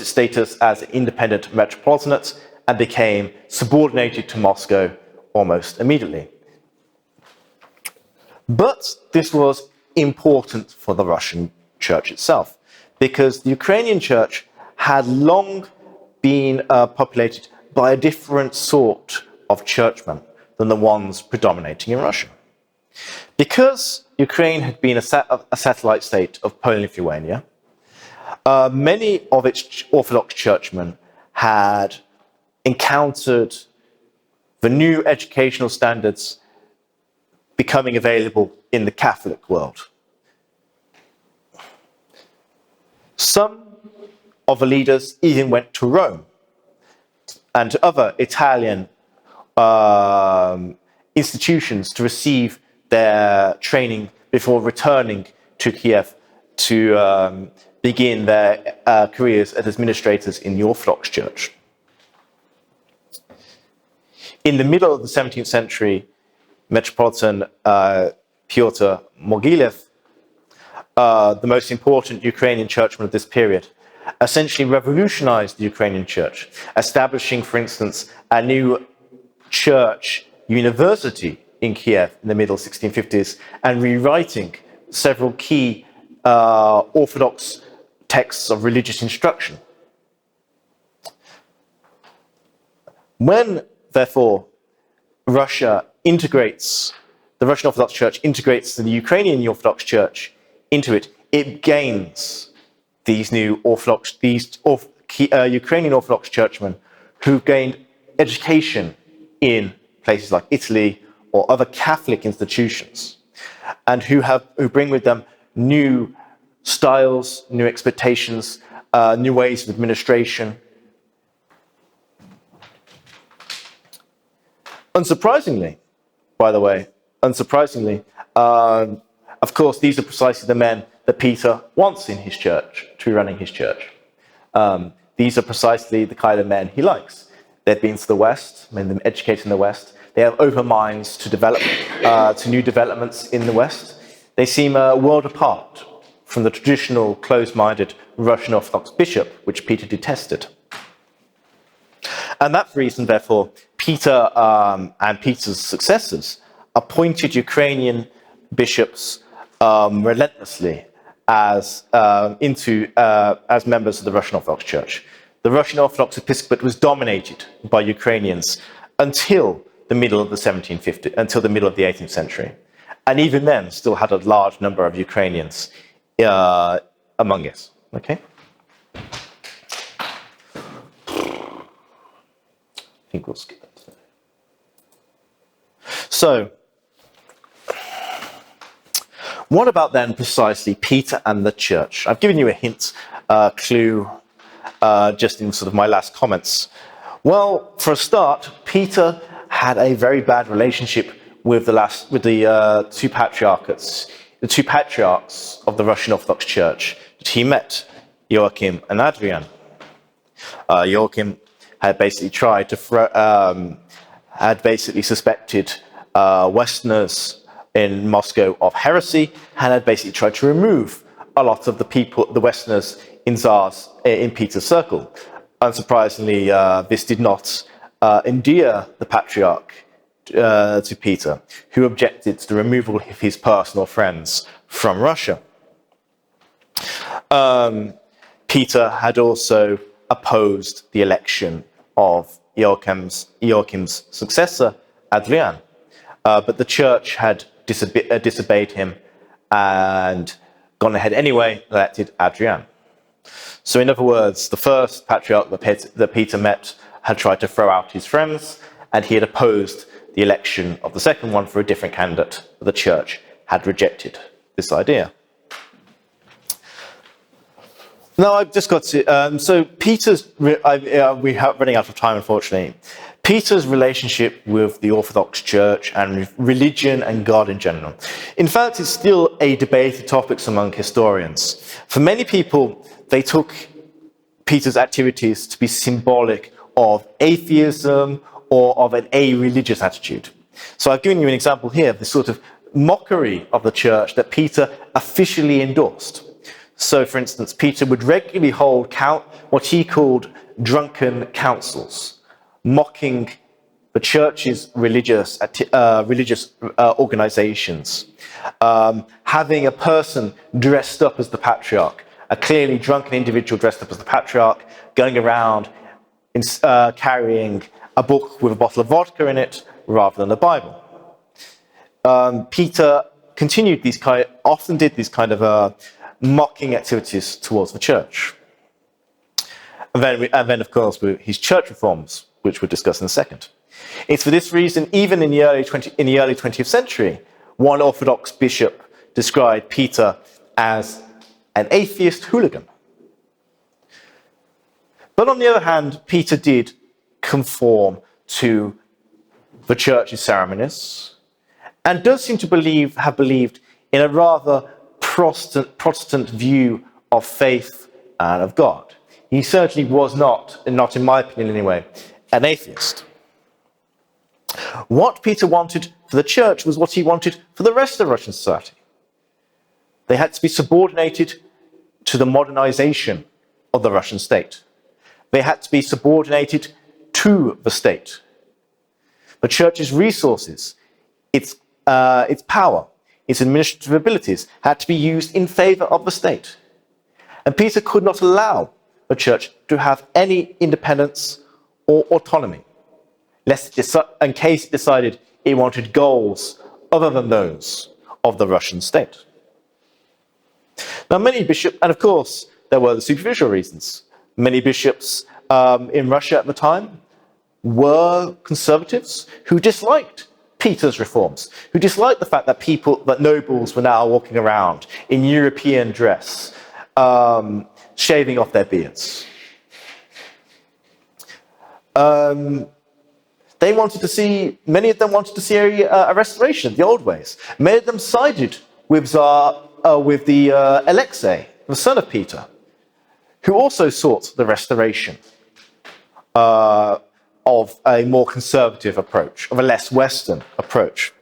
A: status as an independent metropolitanate and became subordinated to Moscow almost immediately. But this was important for the Russian Church itself, because the Ukrainian Church had long been populated by a different sort of churchmen than the ones predominating in Russia. Because Ukraine had been a satellite state of Poland-Lithuania, many of its Orthodox churchmen had encountered the new educational standards becoming available in the Catholic world. Some of the leaders even went to Rome and to other Italian institutions to receive their training before returning to Kiev to begin their careers as administrators in the Orthodox Church. In the middle of the 17th century, Metropolitan Pyotr Mogilev, the most important Ukrainian churchman of this period, essentially revolutionized the Ukrainian church, establishing, for instance, a new church university in Kiev in the middle 1650s and rewriting several key Orthodox texts of religious instruction. When, therefore, the Russian Orthodox Church integrates the Ukrainian Orthodox Church into it, it gains these new Ukrainian Orthodox churchmen who've gained education in places like Italy or other Catholic institutions, and who bring with them new styles, new expectations, new ways of administration. Unsurprisingly, by the way, of course, these are precisely the men that Peter wants in his church, to be running his church. These are precisely the kind of men he likes. They've been to the West, made them educated in the West. They have open minds to develop, to new developments in the West. They seem a world apart from the traditional closed-minded Russian Orthodox bishop, which Peter detested. And that reason, therefore, Peter and Peter's successors appointed Ukrainian bishops relentlessly as members of the Russian Orthodox Church. The Russian Orthodox episcopate was dominated by Ukrainians until the middle of the 18th century, and even then still had a large number of Ukrainians among us. Okay. I think we'll skip that today. So, what about then precisely Peter and the church? I've given you a hint, clue, just in sort of my last comments. Well, for a start, Peter had a very bad relationship with the two patriarchs of the Russian Orthodox Church that he met, Joachim and Adrian. Joachim had basically suspected Westerners in Moscow of heresy, and had basically tried to remove a lot of the Westerners in Tsars in Peter's circle. Unsurprisingly, this did not endear the patriarch to Peter, who objected to the removal of his personal friends from Russia. Peter had also opposed the election of Joachim's successor, Adrian, but the church had disobeyed him and gone ahead anyway, elected Adrian. So in other words, the first patriarch that Peter met had tried to throw out his friends, and he had opposed the election of the second one for a different candidate. The church had rejected this idea. Now I've just got to, so Peter's, we are running out of time unfortunately. Peter's relationship with the Orthodox Church and with religion and God in general. In fact, it's still a debated topic among historians. For many people, they took Peter's activities to be symbolic of atheism or of an a-religious attitude. So I've given you an example here of the sort of mockery of the church that Peter officially endorsed. So, for instance, Peter would regularly hold what he called drunken councils, mocking the church's religious organizations, having a person dressed up as the patriarch, a clearly drunken individual dressed up as the patriarch, going around carrying a book with a bottle of vodka in it rather than the Bible. Peter often did these kind of mocking activities towards the church. And then, of course, his church reforms, which we'll discuss in a second. It's for this reason, even in the early 20th century, one Orthodox bishop described Peter as an atheist hooligan. But on the other hand, Peter did conform to the church's ceremonies and does seem to have believed in a rather Protestant view of faith and of God. He certainly was not in my opinion anyway, an atheist. What Peter wanted for the church was what he wanted for the rest of Russian society. They had to be subordinated to the modernization of the Russian state. They had to be subordinated to the state. The church's resources, its power, its administrative abilities had to be used in favor of the state. And Peter could not allow the church to have any independence or autonomy. in case it decided it wanted goals other than those of the Russian state. Now, many bishops, and of course, there were the superficial reasons. Many bishops in Russia at the time were conservatives who disliked Peter's reforms, who disliked the fact that nobles were now walking around in European dress, shaving off their beards. Many of them wanted to see a restoration of the old ways. Many of them sided with the Alexei, the son of Peter, who also sought the restoration of a more conservative approach, of a less Western approach.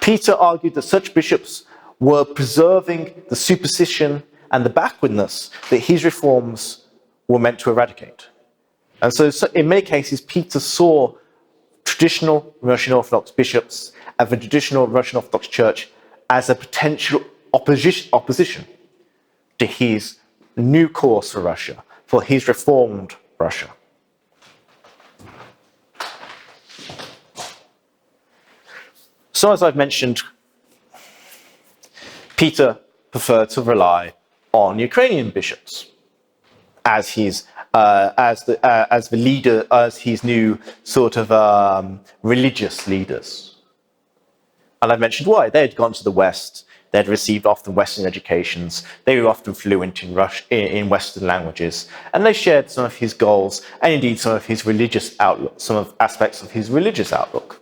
A: Peter argued that such bishops were preserving the superstition and the backwardness that his reforms were meant to eradicate. And so in many cases, Peter saw traditional Russian Orthodox bishops and the traditional Russian Orthodox Church as a potential opposition to his new course for Russia, for his reformed Russia. So as I've mentioned, Peter preferred to rely on Ukrainian bishops as his new sort of religious leaders. And I've mentioned why. They had gone to the West. They had received often Western educations. They were often fluent in Western languages. And they shared some of his goals and indeed some of his religious outlook, some of aspects of his religious outlook.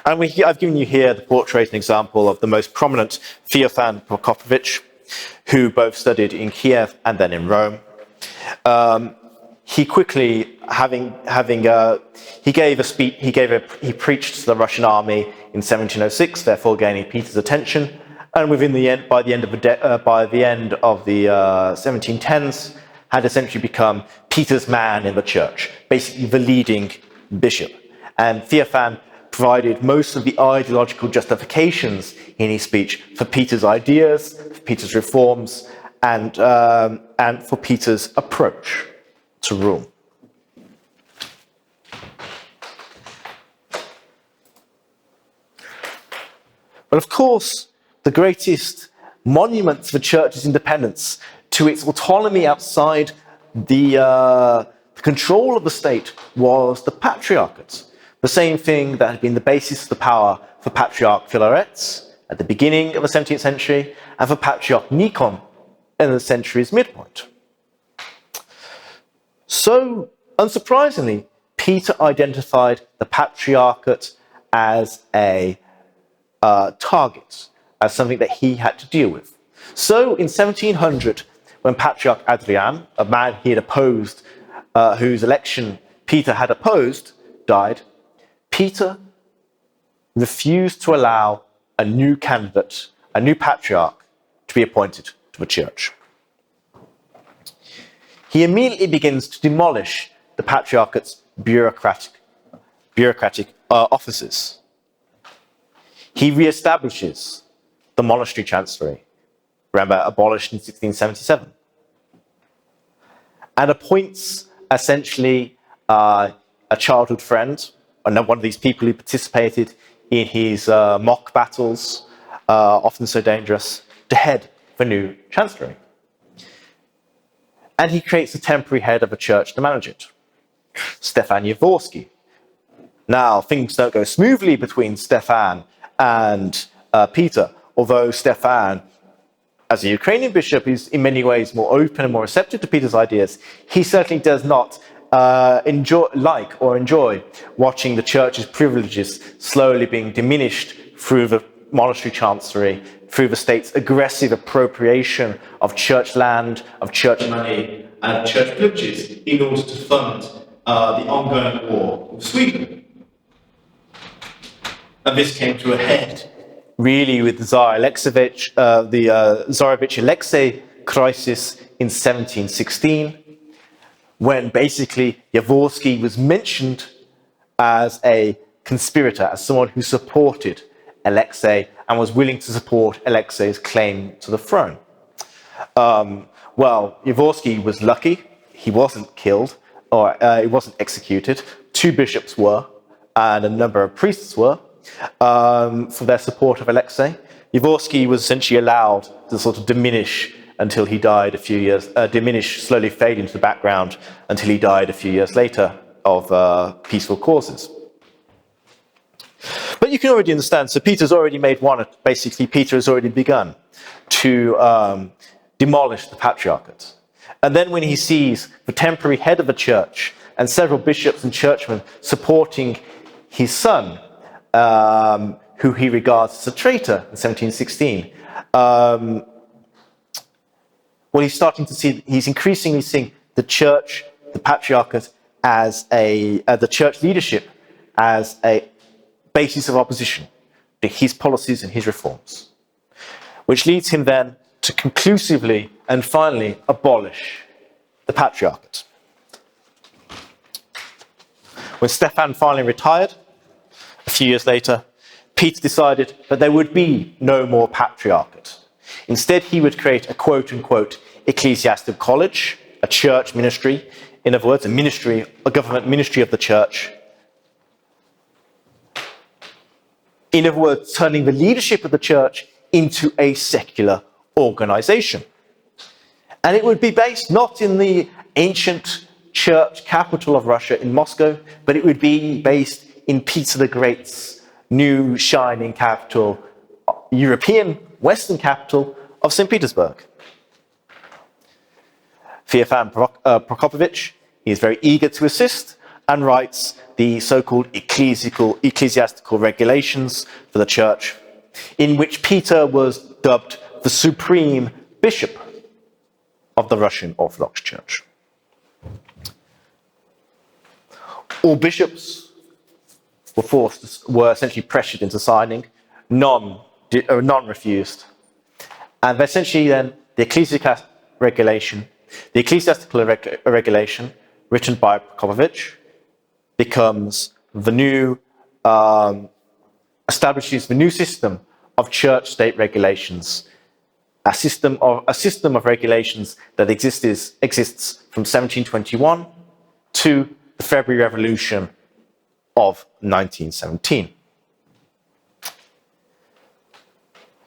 A: And I've given you here the portrait and example of the most prominent Theophan Prokopovich, who both studied in Kiev and then in Rome. He quickly, he preached to the Russian army in 1706, therefore gaining Peter's attention. And by the end of the 1710s, had essentially become Peter's man in the church, basically the leading bishop. And Theophan provided most of the ideological justifications in his speech for Peter's ideas, for Peter's reforms, and for Peter's approach to rule. But of course, the greatest monument to the Church's independence, to its autonomy outside the control of the state, was the Patriarchate. The same thing that had been the basis of the power for Patriarch Philaret at the beginning of the 17th century and for Patriarch Nikon in the century's midpoint. So, unsurprisingly, Peter identified the Patriarchate as a target, as something that he had to deal with. So, in 1700, when Patriarch Adrian, a man he had opposed, whose election Peter had opposed, died, Peter refused to allow a new candidate, a new patriarch, to be appointed to the church. He immediately begins to demolish the patriarchate's bureaucratic offices. He reestablishes the monastery chancellery, remember, abolished in 1677, and appoints essentially a childhood friend, one of these people who participated in his mock battles, often so dangerous, to head the new chancellery. And he creates a temporary head of a church to manage it, Stefan Yaworsky. Now, things don't go smoothly between Stefan and Peter, although Stefan, as a Ukrainian bishop, is in many ways more open and more receptive to Peter's ideas. He certainly does not enjoy watching the church's privileges slowly being diminished through the monastery chancellery, through the state's aggressive appropriation of church land, of church money, and church privileges in order to fund the ongoing war with Sweden. And this came to a head really with the Tsarevich Alexei crisis in 1716, when basically Yaworsky was mentioned as a conspirator, as someone who supported Alexei and was willing to support Alexei's claim to the throne. Well, Yaworsky was lucky. He wasn't killed. or it wasn't executed. 2 bishops were, and a number of priests were, for their support of Alexei. Yavorski was essentially allowed to sort of diminish until he died a few years, slowly fade into the background until he died a few years later of peaceful causes. But you can already understand, so Peter's already made one, basically Peter has already begun to demolish the patriarchate. And then when he sees the temporary head of the church and several bishops and churchmen supporting his son, who he regards as a traitor in 1716, he's starting to see, he's increasingly seeing the church, the patriarchate, as the church leadership as a basis of opposition to his policies and his reforms, which leads him then to conclusively and finally abolish the patriarchate. When Stephan finally retired, a few years later, Peter decided that there would be no more patriarchate. Instead, he would create a quote-unquote ecclesiastical college, a church ministry, in other words, a government ministry of the church. In other words, turning the leadership of the church into a secular organization. And it would be based not in the ancient church capital of Russia in Moscow, but it would be based in Peter the Great's new shining capital, European Western capital of St. Petersburg. Theophan Prokopovich is very eager to assist and writes the so-called ecclesiastical regulations for the church, in which Peter was dubbed the supreme bishop of the Russian Orthodox Church. All bishops were essentially pressured into signing, none refused. And essentially then the ecclesiastical regulation written by Prokopovich becomes the new, establishes the new system of church-state regulations, a system of regulations that exists from 1721 to the February Revolution of 1917.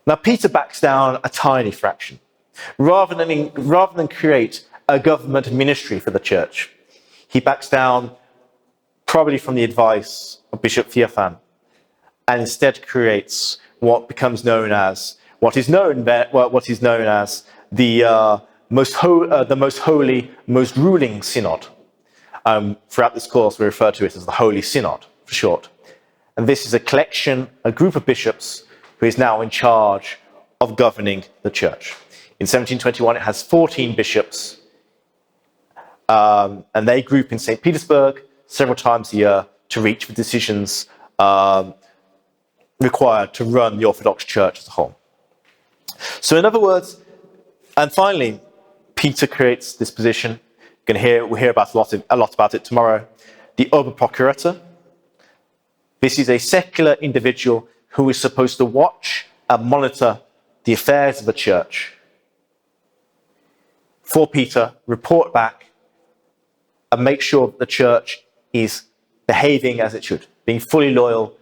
A: Now, Peter backs down a tiny fraction. Rather than create a government ministry for the church, he backs down probably from the advice of Bishop Theophan, and instead creates what is known as the most holy, most ruling synod. Throughout this course, we refer to it as the Holy Synod for short. And this is a group of bishops who is now in charge of governing the church. In 1721, it has 14 bishops, and they group in St. Petersburg several times a year to reach the decisions required to run the Orthodox Church as a whole. So in other words, and finally, Peter creates this position. We'll hear about a lot about it tomorrow. The Oberprokurator. This is a secular individual who is supposed to watch and monitor the affairs of the church. For Peter, report back and make sure that the church is behaving as it should, being fully loyal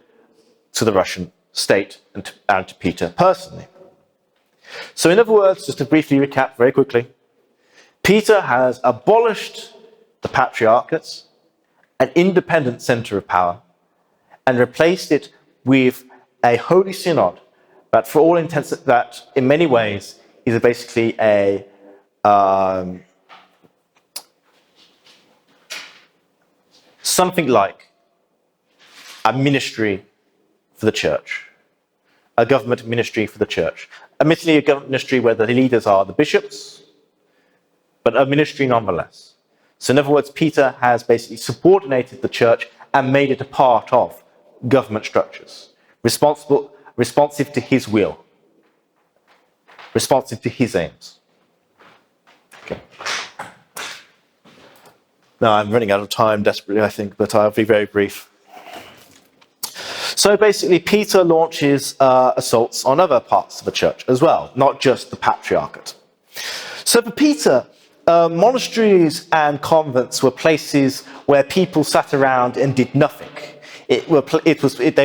A: to the Russian state and to Peter personally. So in other words, just to briefly recap very quickly, Peter has abolished the patriarchate, an independent center of power, and replaced it with a holy synod that, for all intents, that in many ways is basically a something like a ministry for the church, a government ministry for the church. Admittedly, a government ministry where the leaders are the bishops, but a ministry nonetheless. So in other words, Peter has basically subordinated the church and made it a part of government structures, responsive to his will, responsive to his aims. Okay. Now I'm running out of time desperately, I think, but I'll be very brief. So basically, Peter launches assaults on other parts of the church as well, not just the patriarchate. So for Peter, Monasteries and convents were places where people sat around and did nothing. They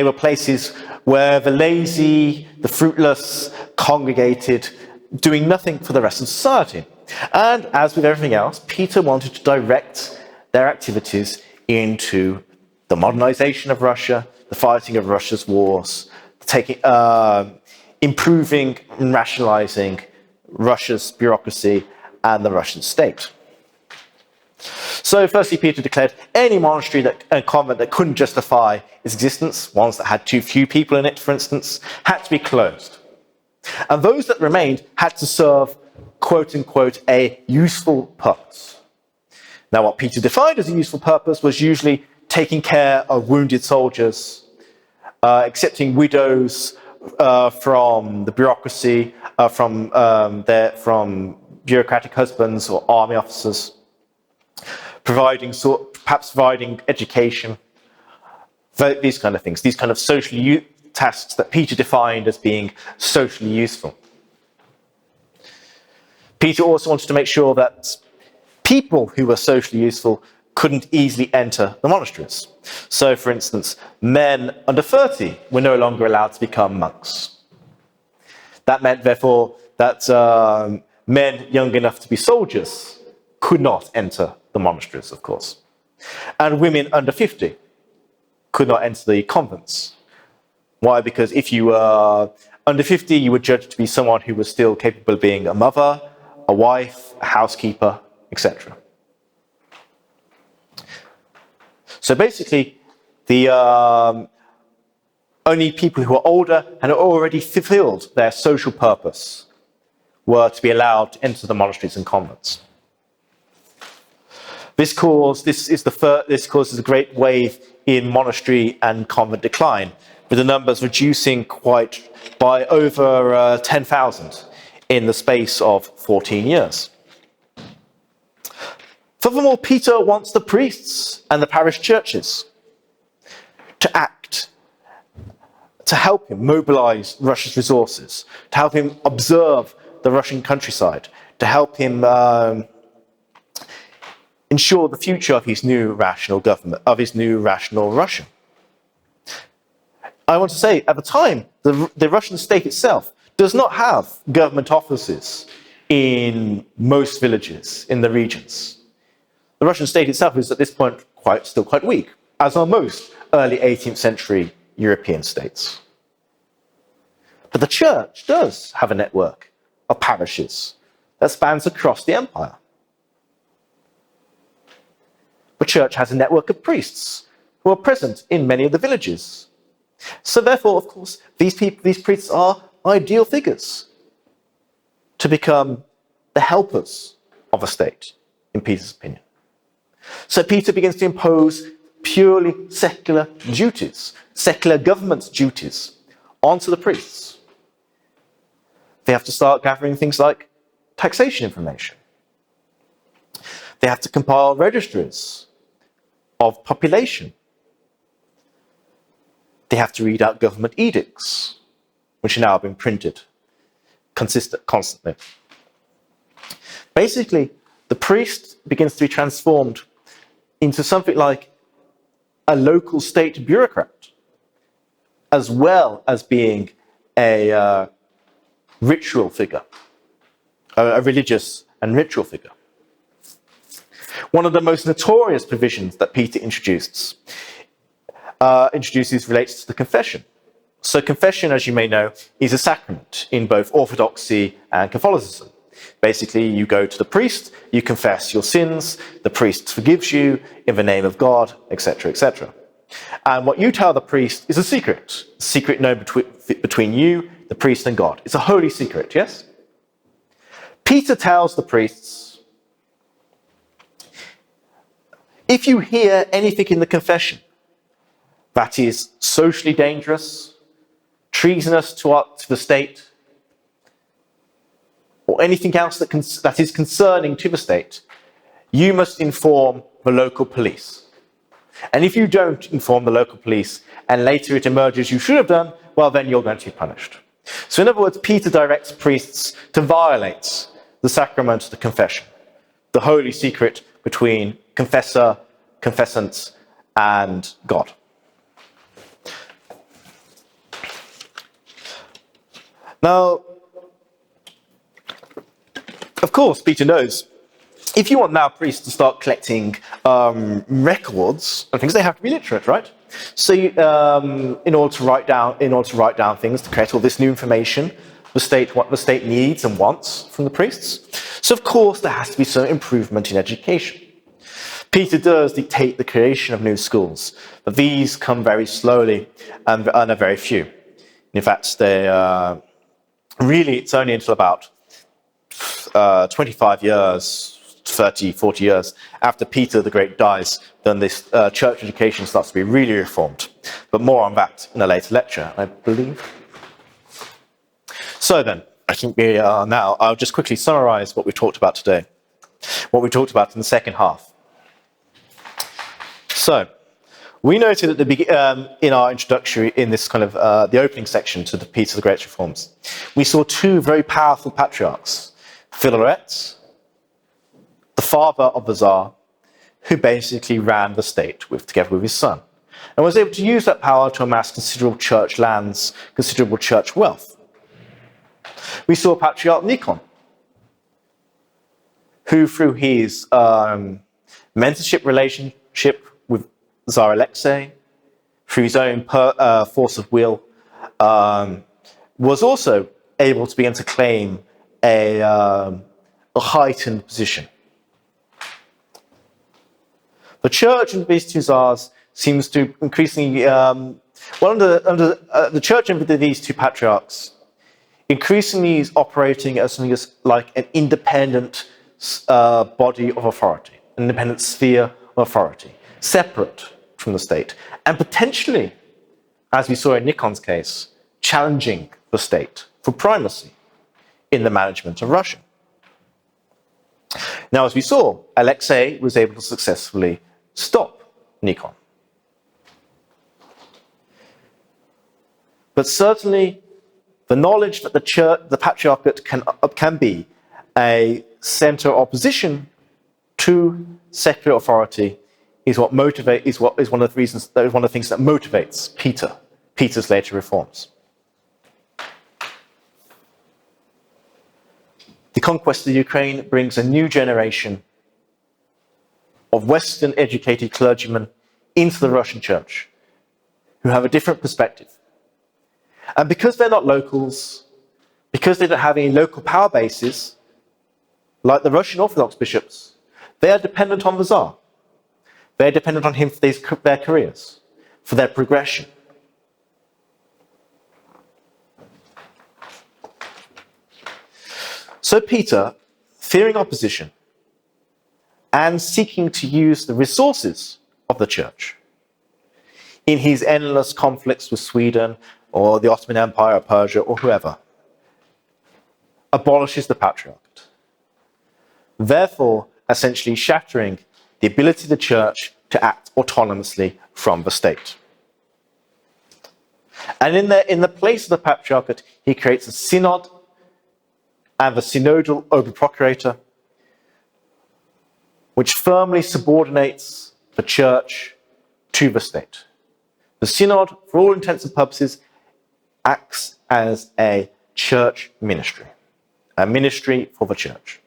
A: were places where the lazy, the fruitless congregated, doing nothing for the rest of society. And as with everything else, Peter wanted to direct their activities into the modernization of Russia, the fighting of Russia's wars, improving and rationalizing Russia's bureaucracy and the Russian state. So firstly, Peter declared any monastery and convent that couldn't justify its existence, ones that had too few people in it, for instance, had to be closed. And those that remained had to serve, quote unquote, a useful purpose. Now, what Peter defined as a useful purpose was usually taking care of wounded soldiers, accepting widows from the bureaucracy, from bureaucratic husbands or army officers, perhaps providing education, these kind of things, these kind of social tasks that Peter defined as being socially useful. Peter also wanted to make sure that people who were socially useful couldn't easily enter the monasteries. So, for instance, men under 30 were no longer allowed to become monks. That meant, therefore, that men young enough to be soldiers could not enter the monasteries, of course. And women under 50 could not enter the convents. Why? Because if you were under 50, you were judged to be someone who was still capable of being a mother, a wife, a housekeeper, etc. So basically, the only people who were older and had already fulfilled their social purpose were to be allowed to enter the monasteries and convents. This causes a great wave in monastery and convent decline, with the numbers reducing by over 10,000 in the space of 14 years. Furthermore, Peter wants the priests and the parish churches to act, to help him mobilize Russia's resources, to help him observe the Russian countryside, to help him ensure the future of his new rational government, of his new rational Russia. I want to say, at the time, the Russian state itself does not have government offices in most villages in the regions. The Russian state itself is at this point still quite weak, as are most early 18th century European states. But the church does have a network of parishes that spans across the empire. The church has a network of priests who are present in many of the villages. So therefore, of course, these priests are ideal figures to become the helpers of a state, in Peter's opinion. So Peter begins to impose purely secular duties, secular government duties, onto the priests. They have to start gathering things like taxation information. They have to compile registries of population. They have to read out government edicts, which are now being printed constantly. Basically, the priest begins to be transformed into something like a local state bureaucrat, as well as being a ritual figure, a religious and ritual figure. One of the most notorious provisions that Peter introduces relates to the confession. So confession, as you may know, is a sacrament in both Orthodoxy and Catholicism. Basically, you go to the priest, you confess your sins, the priest forgives you in the name of God, etc., etc. And what you tell the priest is a secret known between you, the priest, and God. It's a holy secret, yes? Peter tells the priests, if you hear anything in the confession that is socially dangerous, treasonous to the state, or anything else that is concerning to the state, you must inform the local police. And if you don't inform the local police, and later it emerges you should have done, well, then you're going to be punished. So in other words, Peter directs priests to violate the sacrament of the confession, the holy secret between confessor, confessant, and God. Now, of course, Peter knows, if you want now priests to start collecting records and things, they have to be literate, right? So, in order to write down things, to create all this new information, what the state needs and wants from the priests. So, of course, there has to be some improvement in education. Peter does dictate the creation of new schools, but these come very slowly and are very few. In fact, it's only until about 25 years, 30, 40 years after Peter the Great dies, then this church education starts to be really reformed. But more on that in a later lecture, I believe. So then, I think we are now, I'll just quickly summarize what we talked about today, what we talked about in the second half. So, we noted at in our introductory, in this kind of the opening section to the Peter the Great's reforms, we saw two very powerful patriarchs, Philaret, the father of the Tsar, who basically ran the state together with his son, and was able to use that power to amass considerable church lands, considerable church wealth. We saw Patriarch Nikon, who through his mentorship relationship with Tsar Alexei, through his own force of will, was also able to begin to claim a heightened position. The church under these two Tsars seems to increasingly, under the church under these two patriarchs, increasingly is operating as something like an independent body of authority, an independent sphere of authority, separate from the state, and potentially, as we saw in Nikon's case, challenging the state for primacy in the management of Russia. Now, as we saw, Alexei was able to successfully stop Nikon. But certainly, the knowledge that the patriarchate can be a center of opposition to secular authority is one of the things that motivates Peter's later reforms. The conquest of Ukraine brings a new generation of Western educated clergymen into the Russian church who have a different perspective. And because they're not locals, because they don't have any local power bases, like the Russian Orthodox bishops, they are dependent on the Tsar. They're dependent on him for their careers, for their progression. So Peter, fearing opposition and seeking to use the resources of the church in his endless conflicts with Sweden or the Ottoman Empire or Persia or whoever, abolishes the patriarchate, therefore essentially shattering the ability of the church to act autonomously from the state. And in the place of the patriarchate, he creates a synod and the synodal overprocurator, which firmly subordinates the church to the state. The synod, for all intents and purposes, acts as a church ministry, a ministry for the church.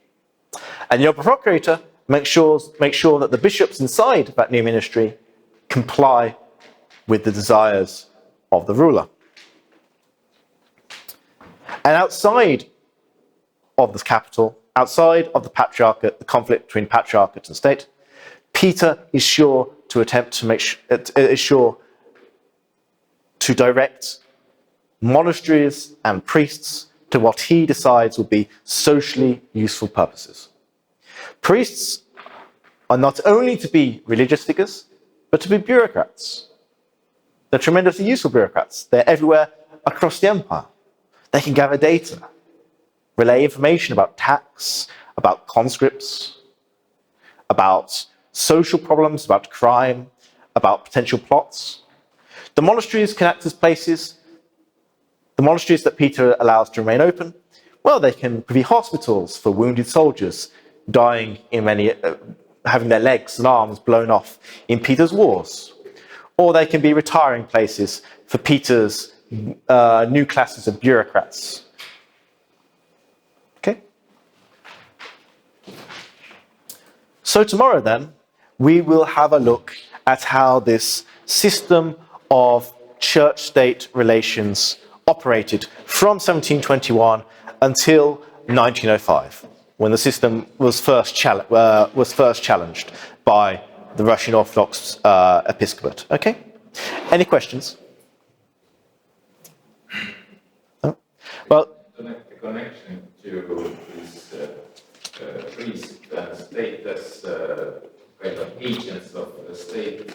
A: And the overprocurator makes sure that the bishops inside that new ministry comply with the desires of the ruler. And outside of this capital, outside of the patriarchate, the conflict between patriarchate and state, Peter is sure to attempt to to direct monasteries and priests to what he decides will be socially useful purposes. Priests are not only to be religious figures, but to be bureaucrats. They're tremendously useful bureaucrats. They're everywhere across the empire. They can gather data, relay information about tax, about conscripts, about social problems, about crime, about potential plots. The monasteries can act as places, the monasteries that Peter allows to remain open, well, they can be hospitals for wounded soldiers dying in many, having their legs and arms blown off in Peter's wars. Or they can be retiring places for Peter's new classes of bureaucrats. Okay? So tomorrow then, we will have a look at how this system of church-state relations operated from 1721 until 1905, when the system was first challenged by the Russian Orthodox episcopate. Okay? Any questions? No? Well,
B: The connection to this priest and state as kind of agents of the state.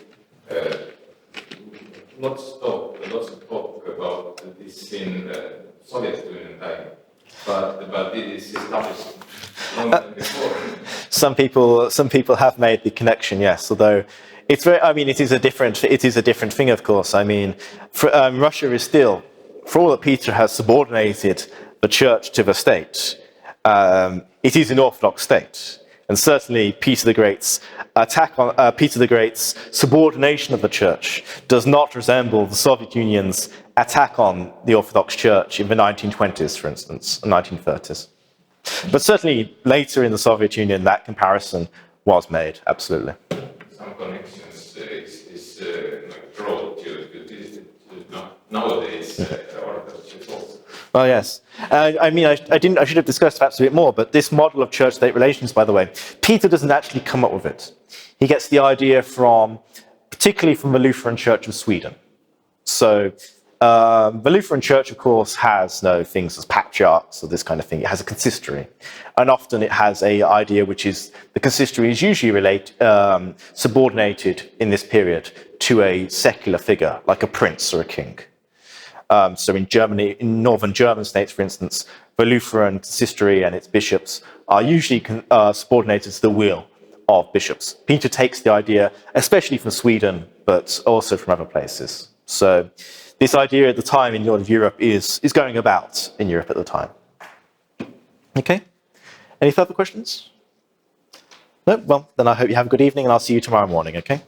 B: Lots of talk about this in Soviet Union time, but it is established long before.
A: Some people have made the connection, yes. Although it's very, I mean, it is a different thing, of course. I mean, Russia is still, for all that Peter has subordinated the church to the state, it is an Orthodox state, and certainly Peter the Great's attack on Peter the Great's subordination of the church does not resemble the Soviet Union's attack on the Orthodox Church in the 1920s, for instance, and 1930s. But certainly later in the Soviet Union, that comparison was made, absolutely.
B: Some connections is brought to nowadays Orthodox Church also.
A: Oh yes, I mean, I should have discussed perhaps a bit more. But this model of church-state relations, by the way, Peter doesn't actually come up with it. He gets the idea particularly from the Lutheran Church of Sweden. So the Lutheran Church, of course, has no things as patriarchs or this kind of thing. It has a consistory, and often it has a idea which is the consistory is usually subordinated in this period to a secular figure, like a prince or a king. So in Germany, in northern German states, for instance, the Lutheran consistory and its bishops are usually subordinated to the will of bishops. Peter takes the idea, especially from Sweden, but also from other places. So this idea at the time in Europe is going about in Europe at the time. Okay? Any further questions? No? Well, then I hope you have a good evening, and I'll see you tomorrow morning, okay?